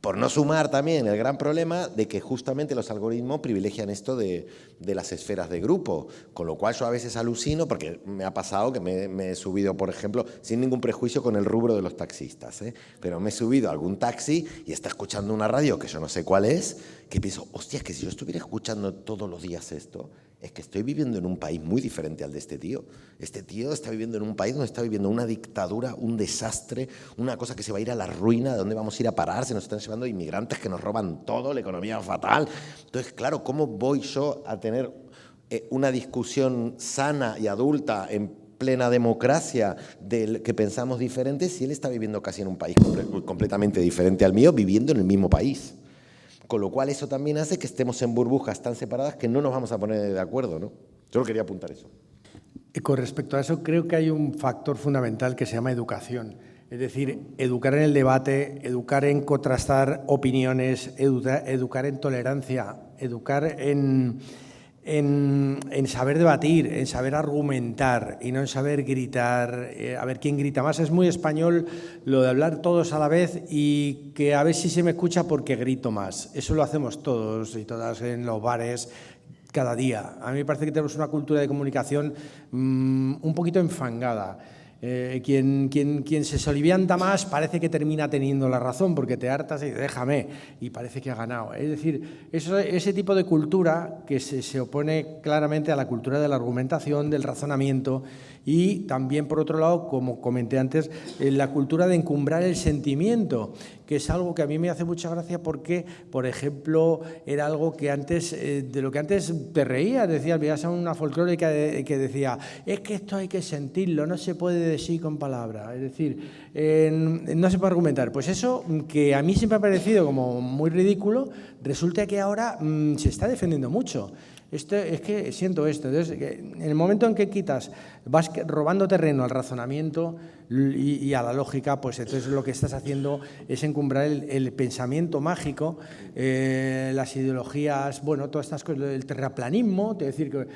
Por no sumar también el gran problema de que justamente los algoritmos privilegian esto de las esferas de grupo, con lo cual yo a veces alucino, porque me ha pasado que me he subido, por ejemplo, sin ningún prejuicio con el rubro de los taxistas, pero me he subido a algún taxi y está escuchando una radio que yo no sé cuál es, que pienso, hostia, es que si yo estuviera escuchando todos los días esto, es que estoy viviendo en un país muy diferente al de este tío. Este tío está viviendo en un país donde está viviendo una dictadura, un desastre, una cosa que se va a ir a la ruina, de dónde vamos a ir a parar, se nos están llevando inmigrantes que nos roban todo, la economía fatal. Entonces, claro, ¿cómo voy yo a tener una discusión sana y adulta en plena democracia del que pensamos diferente si él está viviendo casi en un país completamente diferente al mío, viviendo en el mismo país? Con lo cual eso también hace que estemos en burbujas tan separadas que no nos vamos a poner de acuerdo, ¿no? Yo lo quería apuntar eso. Con respecto a eso, creo que hay un factor fundamental que se llama educación. Es decir, educar en el debate, educar en contrastar opiniones, educar en tolerancia, educar en saber debatir, en saber argumentar y no en saber gritar, a ver quién grita más. Es muy español lo de hablar todos a la vez y que a ver si se me escucha porque grito más. Eso lo hacemos todos y todas en los bares cada día. A mí me parece que tenemos una cultura de comunicación un poquito enfangada. Quien se solivianta más parece que termina teniendo la razón porque te hartas y déjame y parece que ha ganado. Es decir, ese tipo de cultura que se opone claramente a la cultura de la argumentación, del razonamiento y también, por otro lado, como comenté antes, la cultura de encumbrar el sentimiento, que es algo que a mí me hace mucha gracia porque, por ejemplo, era algo que antes, de lo que antes te reías, decías, veías a una folclórica que decía, es que esto hay que sentirlo, no se puede decir con palabras, es decir, no se puede argumentar. Pues eso, que a mí siempre me ha parecido como muy ridículo, resulta que ahora se está defendiendo mucho. Es que siento esto. Entonces, en el momento en que vas robando terreno al razonamiento y a la lógica, pues entonces lo que estás haciendo es encumbrar el pensamiento mágico, las ideologías, bueno, todas estas cosas, el terraplanismo, es decir,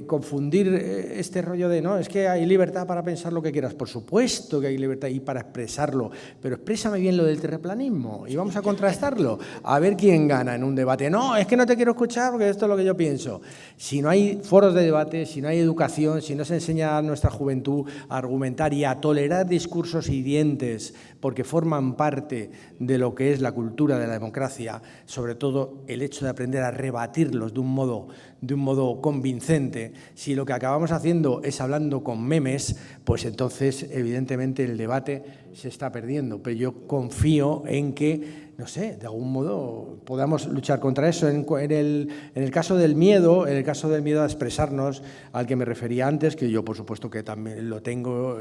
confundir este rollo de, no, es que hay libertad para pensar lo que quieras. Por supuesto que hay libertad y para expresarlo, pero exprésame bien lo del terraplanismo y vamos a contrastarlo, a ver quién gana en un debate. No, es que no te quiero escuchar porque esto es lo que yo pienso. Si no hay foros de debate, si no hay educación, si no se enseña a nuestra juventud a argumentar y a tolerar discursos hirientes porque forman parte de lo que es la cultura de la democracia, sobre todo el hecho de aprender a rebatirlos de un modo convincente, si lo que acabamos haciendo es hablando con memes, pues entonces evidentemente el debate se está perdiendo. Pero yo confío en que, no sé, de algún modo podamos luchar contra eso. En el caso del miedo, a expresarnos, al que me refería antes, que yo por supuesto que también lo tengo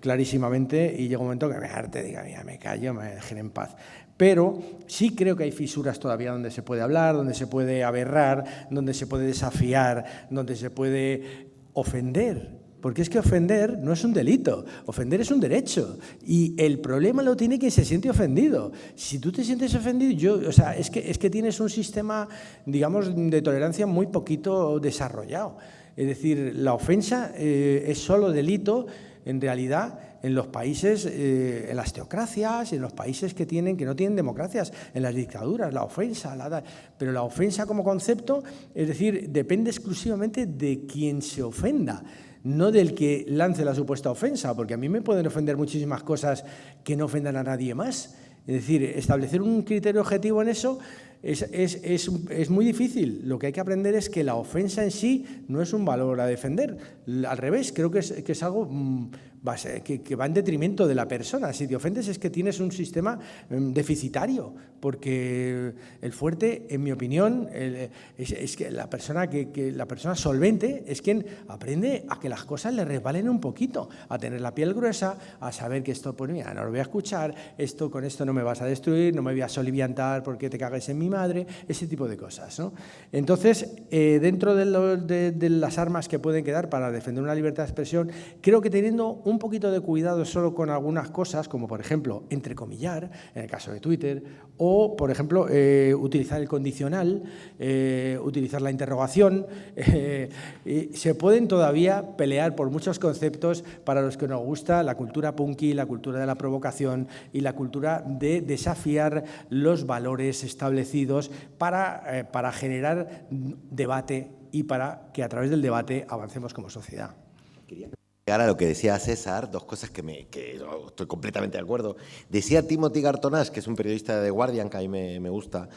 clarísimamente, y llega un momento que me harte, diga, mira, me callo, me dejen en paz. Pero sí creo que hay fisuras todavía donde se puede hablar, donde se puede aberrar, donde se puede desafiar, donde se puede ofender. Porque es que ofender no es un delito, ofender es un derecho. Y el problema lo tiene quien se siente ofendido. Si tú te sientes ofendido, es que tienes un sistema, digamos, de tolerancia muy poquito desarrollado. Es decir, la ofensa es solo delito, en realidad, en los países, en las teocracias, en los países que no tienen democracias, en las dictaduras, la ofensa, pero la ofensa como concepto, es decir, depende exclusivamente de quien se ofenda, no del que lance la supuesta ofensa, porque a mí me pueden ofender muchísimas cosas que no ofendan a nadie más. Es decir, establecer un criterio objetivo en eso es muy difícil. Lo que hay que aprender es que la ofensa en sí no es un valor a defender. Al revés, creo que es algo que va en detrimento de la persona. Si te ofendes es que tienes un sistema deficitario, porque el fuerte, en mi opinión, es que la persona solvente es quien aprende a que las cosas le resbalen un poquito, a tener la piel gruesa, a saber que esto, pues mira, no lo voy a escuchar, con esto no me vas a destruir, no me voy a soliviantar porque te cagues en mi madre, ese tipo de cosas, ¿no? Entonces, dentro de las armas que pueden quedar para defender una libertad de expresión, creo que teniendo un poquito de cuidado solo con algunas cosas, como por ejemplo, entrecomillar, en el caso de Twitter, o por ejemplo, utilizar el condicional, utilizar la interrogación, se pueden todavía pelear por muchos conceptos para los que nos gusta la cultura punky, la cultura de la provocación y la cultura de desafiar los valores establecidos para generar debate y para que a través del debate avancemos como sociedad. Ahora lo que decía César, dos cosas que estoy completamente de acuerdo. Decía Timothy Garton Ash, que es un periodista de The Guardian, que a mí me gusta,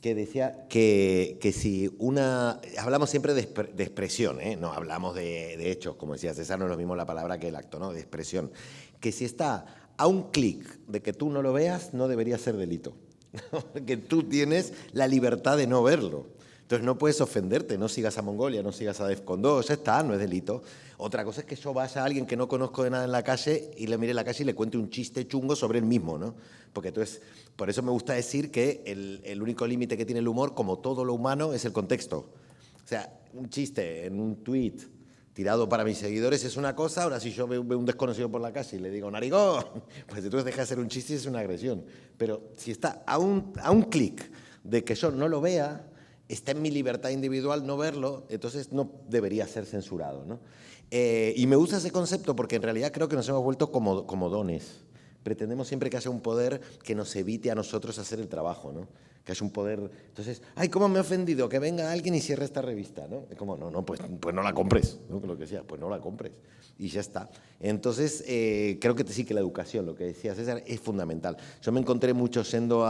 que decía que si hablamos siempre de expresión, no hablamos de hechos, como decía César, no es lo mismo la palabra que el acto, ¿no? De expresión. Que si está a un clic de que tú no lo veas, no debería ser delito. Que tú tienes la libertad de no verlo. Entonces no puedes ofenderte, no sigas a Mongolia, no sigas a Defcon 2, ya está, no es delito. Otra cosa es que yo vaya a alguien que no conozco de nada en la calle y le mire en la calle y le cuente un chiste chungo sobre él mismo, ¿no? Porque entonces, por eso me gusta decir que el único límite que tiene el humor, como todo lo humano, es el contexto. O sea, un chiste en un tuit tirado para mis seguidores es una cosa, ahora si yo veo un desconocido por la calle y le digo narigón, pues entonces deja de ser un chiste y es una agresión. Pero si está a un clic de que yo no lo vea, está en mi libertad individual no verlo, entonces no debería ser censurado, ¿no? Y me gusta ese concepto porque en realidad creo que nos hemos vuelto como dones. Pretendemos siempre que haya un poder que nos evite a nosotros hacer el trabajo, ¿no? Que haya un poder... Entonces, ¡ay, cómo me he ofendido! Que venga alguien y cierre esta revista, ¿no? Es como, no, pues no la compres, ¿no? Lo que sea, pues no la compres. Y ya está. Entonces, creo que sí que la educación, lo que decía César, es fundamental. Yo me encontré mucho yendo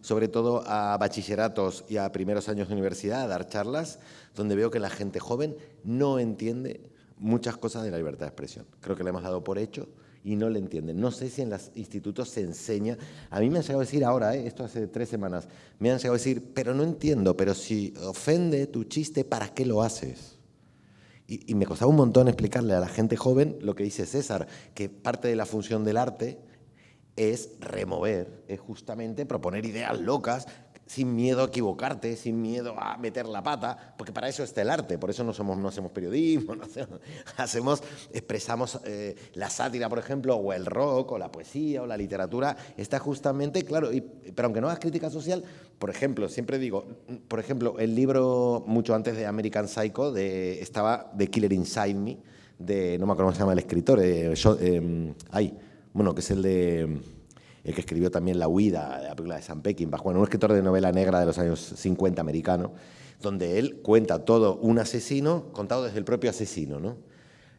sobre todo a bachilleratos y a primeros años de universidad a dar charlas, donde veo que la gente joven no entiende muchas cosas de la libertad de expresión. Creo que la hemos dado por hecho y no le entienden. No sé si en los institutos se enseña. A mí me han llegado a decir ahora, esto hace 3 semanas, me han llegado a decir, pero no entiendo, pero si ofende tu chiste, ¿para qué lo haces? Y me costaba un montón explicarle a la gente joven lo que dice César, que parte de la función del arte es remover, es justamente proponer ideas locas, sin miedo a equivocarte, sin miedo a meter la pata, porque para eso está el arte, por eso no hacemos periodismo, expresamos la sátira, por ejemplo, o el rock, o la poesía, o la literatura, está justamente, claro, pero aunque no hagas crítica social, por ejemplo, siempre digo, por ejemplo, el libro, mucho antes de American Psycho, estaba The Killer Inside Me, no me acuerdo cómo se llama el escritor, que es el que escribió también La huida, la película de Sam Peckinpah, un escritor de novela negra de los años 50 americano, donde él cuenta todo un asesino contado desde el propio asesino, ¿no?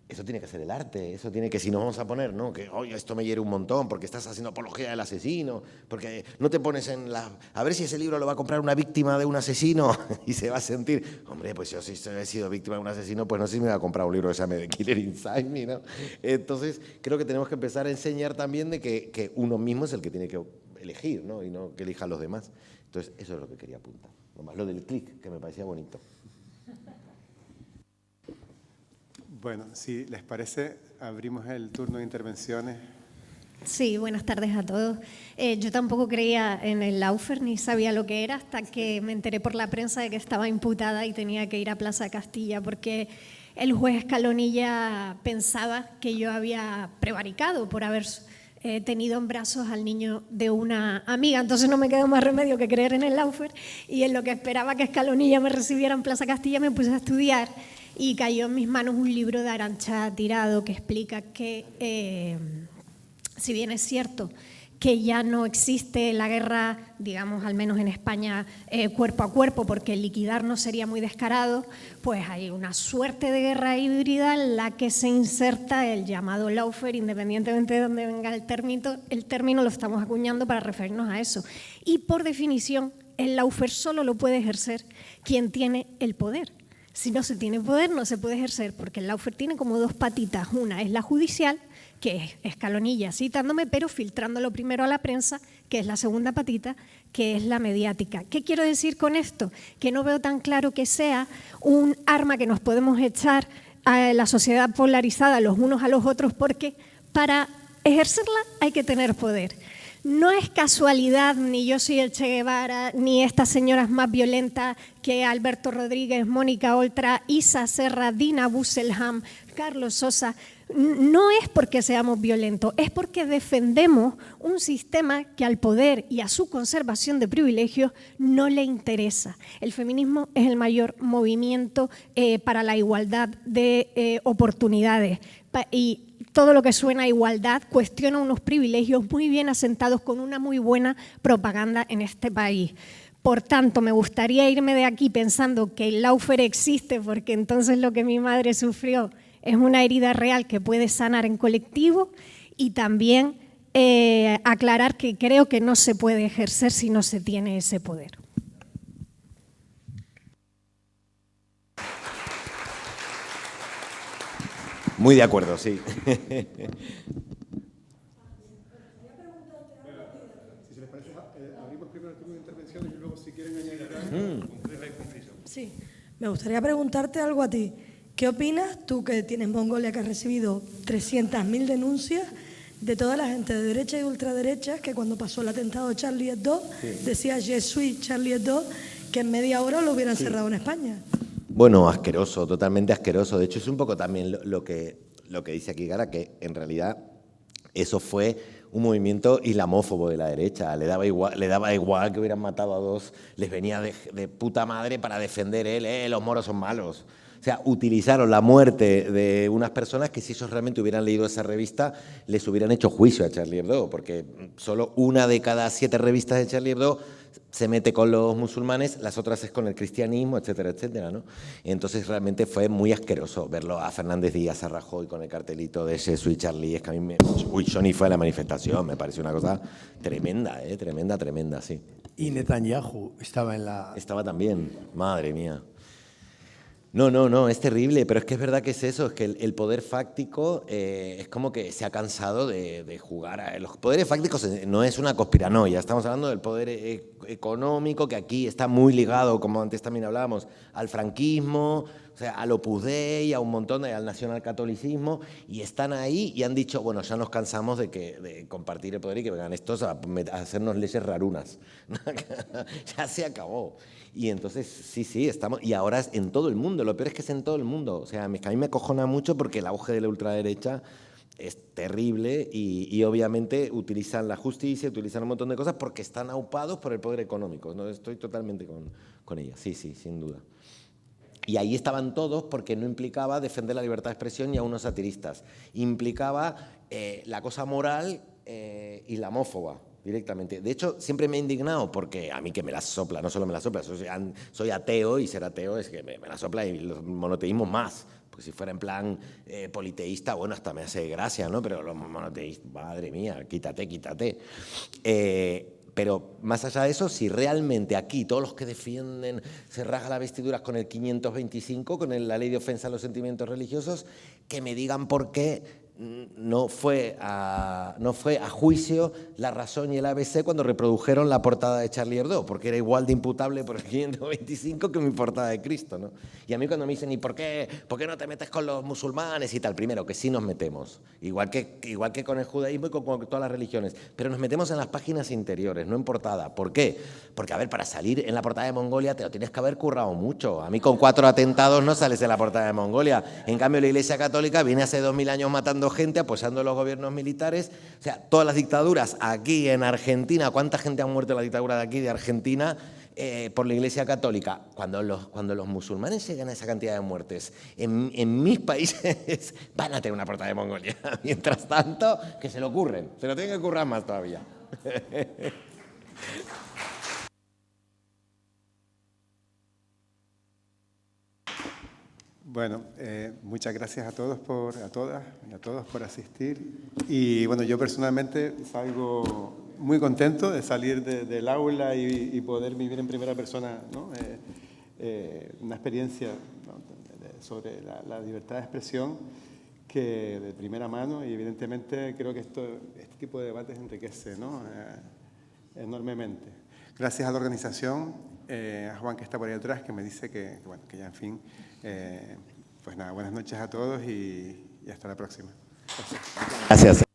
Eso tiene que ser el arte, eso tiene que, si nos vamos a poner, ¿no? Que, oye, esto me hiere un montón porque estás haciendo apología del asesino, porque no te pones a ver si ese libro lo va a comprar una víctima de un asesino y se va a sentir, hombre, pues yo si he sido víctima de un asesino, pues no sé si me va a comprar un libro que se llame The Killer Inside Me, ¿no? Entonces, creo que tenemos que empezar a enseñar también de que uno mismo es el que tiene que elegir, ¿no? Y no que elijan los demás. Entonces, eso es lo que quería apuntar. Nomás lo del clic, que me parecía bonito. Bueno, si les parece, abrimos el turno de intervenciones. Sí, buenas tardes a todos. Yo tampoco creía en el Lawfare ni sabía lo que era hasta que me enteré por la prensa de que estaba imputada y tenía que ir a Plaza de Castilla porque el juez Escalonilla pensaba que yo había prevaricado por haber tenido en brazos al niño de una amiga. Entonces no me quedó más remedio que creer en el Lawfare y en lo que esperaba que Escalonilla me recibiera en Plaza Castilla me puse a estudiar. Y cayó en mis manos un libro de Arantxa Tirado que explica que, si bien es cierto que ya no existe la guerra, digamos, al menos en España, cuerpo a cuerpo, porque liquidarnos sería muy descarado, pues hay una suerte de guerra híbrida en la que se inserta el llamado Lawfare, independientemente de dónde venga el término lo estamos acuñando para referirnos a eso. Y por definición, el Lawfare solo lo puede ejercer quien tiene el poder. Si no se tiene poder, no se puede ejercer, porque el Lawfare tiene como 2 patitas. Una es la judicial, que es Escalonilla citándome, pero filtrándolo primero a la prensa, que es la segunda patita, que es la mediática. ¿Qué quiero decir con esto? Que no veo tan claro que sea un arma que nos podemos echar a la sociedad polarizada los unos a los otros, porque para ejercerla hay que tener poder. No es casualidad, ni yo soy el Che Guevara, ni esta señora es más violenta que Alberto Rodríguez, Mónica Oltra, Isa Serra, Dina Busselham, Carlos Sosa. No es porque seamos violentos, es porque defendemos un sistema que al poder y a su conservación de privilegios no le interesa. El feminismo es el mayor movimiento para la igualdad de oportunidades y todo lo que suena a igualdad cuestiona unos privilegios muy bien asentados con una muy buena propaganda en este país. Por tanto, me gustaría irme de aquí pensando que el lawfare existe, porque entonces lo que mi madre sufrió es una herida real que puede sanar en colectivo, y también aclarar que creo que no se puede ejercer si no se tiene ese poder. Muy de acuerdo, sí. Si se les parece, abrimos primero el turno de intervenciones y luego, si quieren añadir algo, Sí, me gustaría preguntarte algo a ti. ¿Qué opinas tú, que tienes Mongolia, que has recibido 300.000 denuncias de toda la gente de derecha y ultraderecha, que cuando pasó el atentado de Charlie Hebdo, decía "Je suis Charlie Hebdo", que en media hora lo hubieran cerrado en España? Bueno, asqueroso, totalmente asqueroso. De hecho, es un poco también lo que dice aquí Gara, que en realidad eso fue un movimiento islamófobo de la derecha. Le daba igual que hubieran matado a dos, les venía de puta madre para defender los moros son malos. O sea, utilizaron la muerte de unas personas que, si ellos realmente hubieran leído esa revista, les hubieran hecho juicio a Charlie Hebdo, porque solo una de cada 7 revistas de Charlie Hebdo se mete con los musulmanes, las otras es con el cristianismo, etcétera, etcétera, ¿no? Entonces realmente fue muy asqueroso verlo a Fernández Díaz, a Rajoy con el cartelito de "Je suis Charlie". Es que a mí yo ni fue a la manifestación, me pareció una cosa tremenda, tremenda, sí. Y Netanyahu estaba en la... Estaba también, madre mía. No, es terrible, pero es que es verdad que es eso, es que el poder fáctico es como que se ha cansado de jugar. Los poderes fácticos no es una conspiranoia, estamos hablando del poder económico, que aquí está muy ligado, como antes también hablábamos, al franquismo, o sea, al Opus Dei, a un montón al nacionalcatolicismo, y están ahí y han dicho, bueno, ya nos cansamos de compartir el poder y que vengan estos a hacernos leyes rarunas. Ya se acabó. Y entonces, sí, estamos, y ahora es en todo el mundo, lo peor es que es en todo el mundo. O sea, a mí me acojona mucho porque el auge de la ultraderecha es terrible y obviamente utilizan la justicia, utilizan un montón de cosas porque están aupados por el poder económico. ¿No? Estoy totalmente con ella, sí, sin duda. Y ahí estaban todos porque no implicaba defender la libertad de expresión y a unos satiristas. Implicaba la cosa moral islamófoba. Directamente. De hecho, siempre me he indignado porque a mí que me la sopla, no solo me la sopla, soy ateo y ser ateo es que me la sopla, y los monoteísmos más. Porque si fuera en plan politeísta, bueno, hasta me hace gracia, ¿no? Pero los monoteístas, madre mía, quítate. Pero más allá de eso, si realmente aquí todos los que defienden se rasgan las vestiduras con el 525, con la ley de ofensa a los sentimientos religiosos, que me digan por qué no fue a juicio La Razón y el ABC cuando reprodujeron la portada de Charlie Hebdo, porque era igual de imputable por el 525 que mi portada de Cristo, ¿no? Y a mí cuando me dicen, ¿y por qué no te metes con los musulmanes y tal? Primero, que sí nos metemos, igual que con el judaísmo y con todas las religiones, pero nos metemos en las páginas interiores, no en portada. ¿Por qué? Porque, a ver, para salir en la portada de Mongolia te lo tienes que haber currado mucho. A mí con 4 atentados no sales en la portada de Mongolia. En cambio, la Iglesia Católica viene hace 2000 años matando gente, apoyando a los gobiernos militares. O sea, todas las dictaduras aquí en Argentina, ¿cuánta gente ha muerto en la dictadura de aquí de Argentina por la Iglesia Católica? Cuando los musulmanes llegan a esa cantidad de muertes en mis países, van a tener una portada de Mongolia. Mientras tanto, que se lo curren, se lo tienen que currar más todavía. Bueno, muchas gracias a todas y a todos por asistir. Y bueno, yo personalmente salgo muy contento de salir del aula y poder vivir en primera persona, ¿no? Una experiencia, ¿no? sobre la libertad de expresión que de primera mano, y evidentemente creo que este tipo de debates enriquece, ¿no? Enormemente. Gracias a la organización, a Juan, que está por ahí atrás, que me dice que ya en fin. Pues nada, buenas noches a todos y hasta la próxima. Gracias.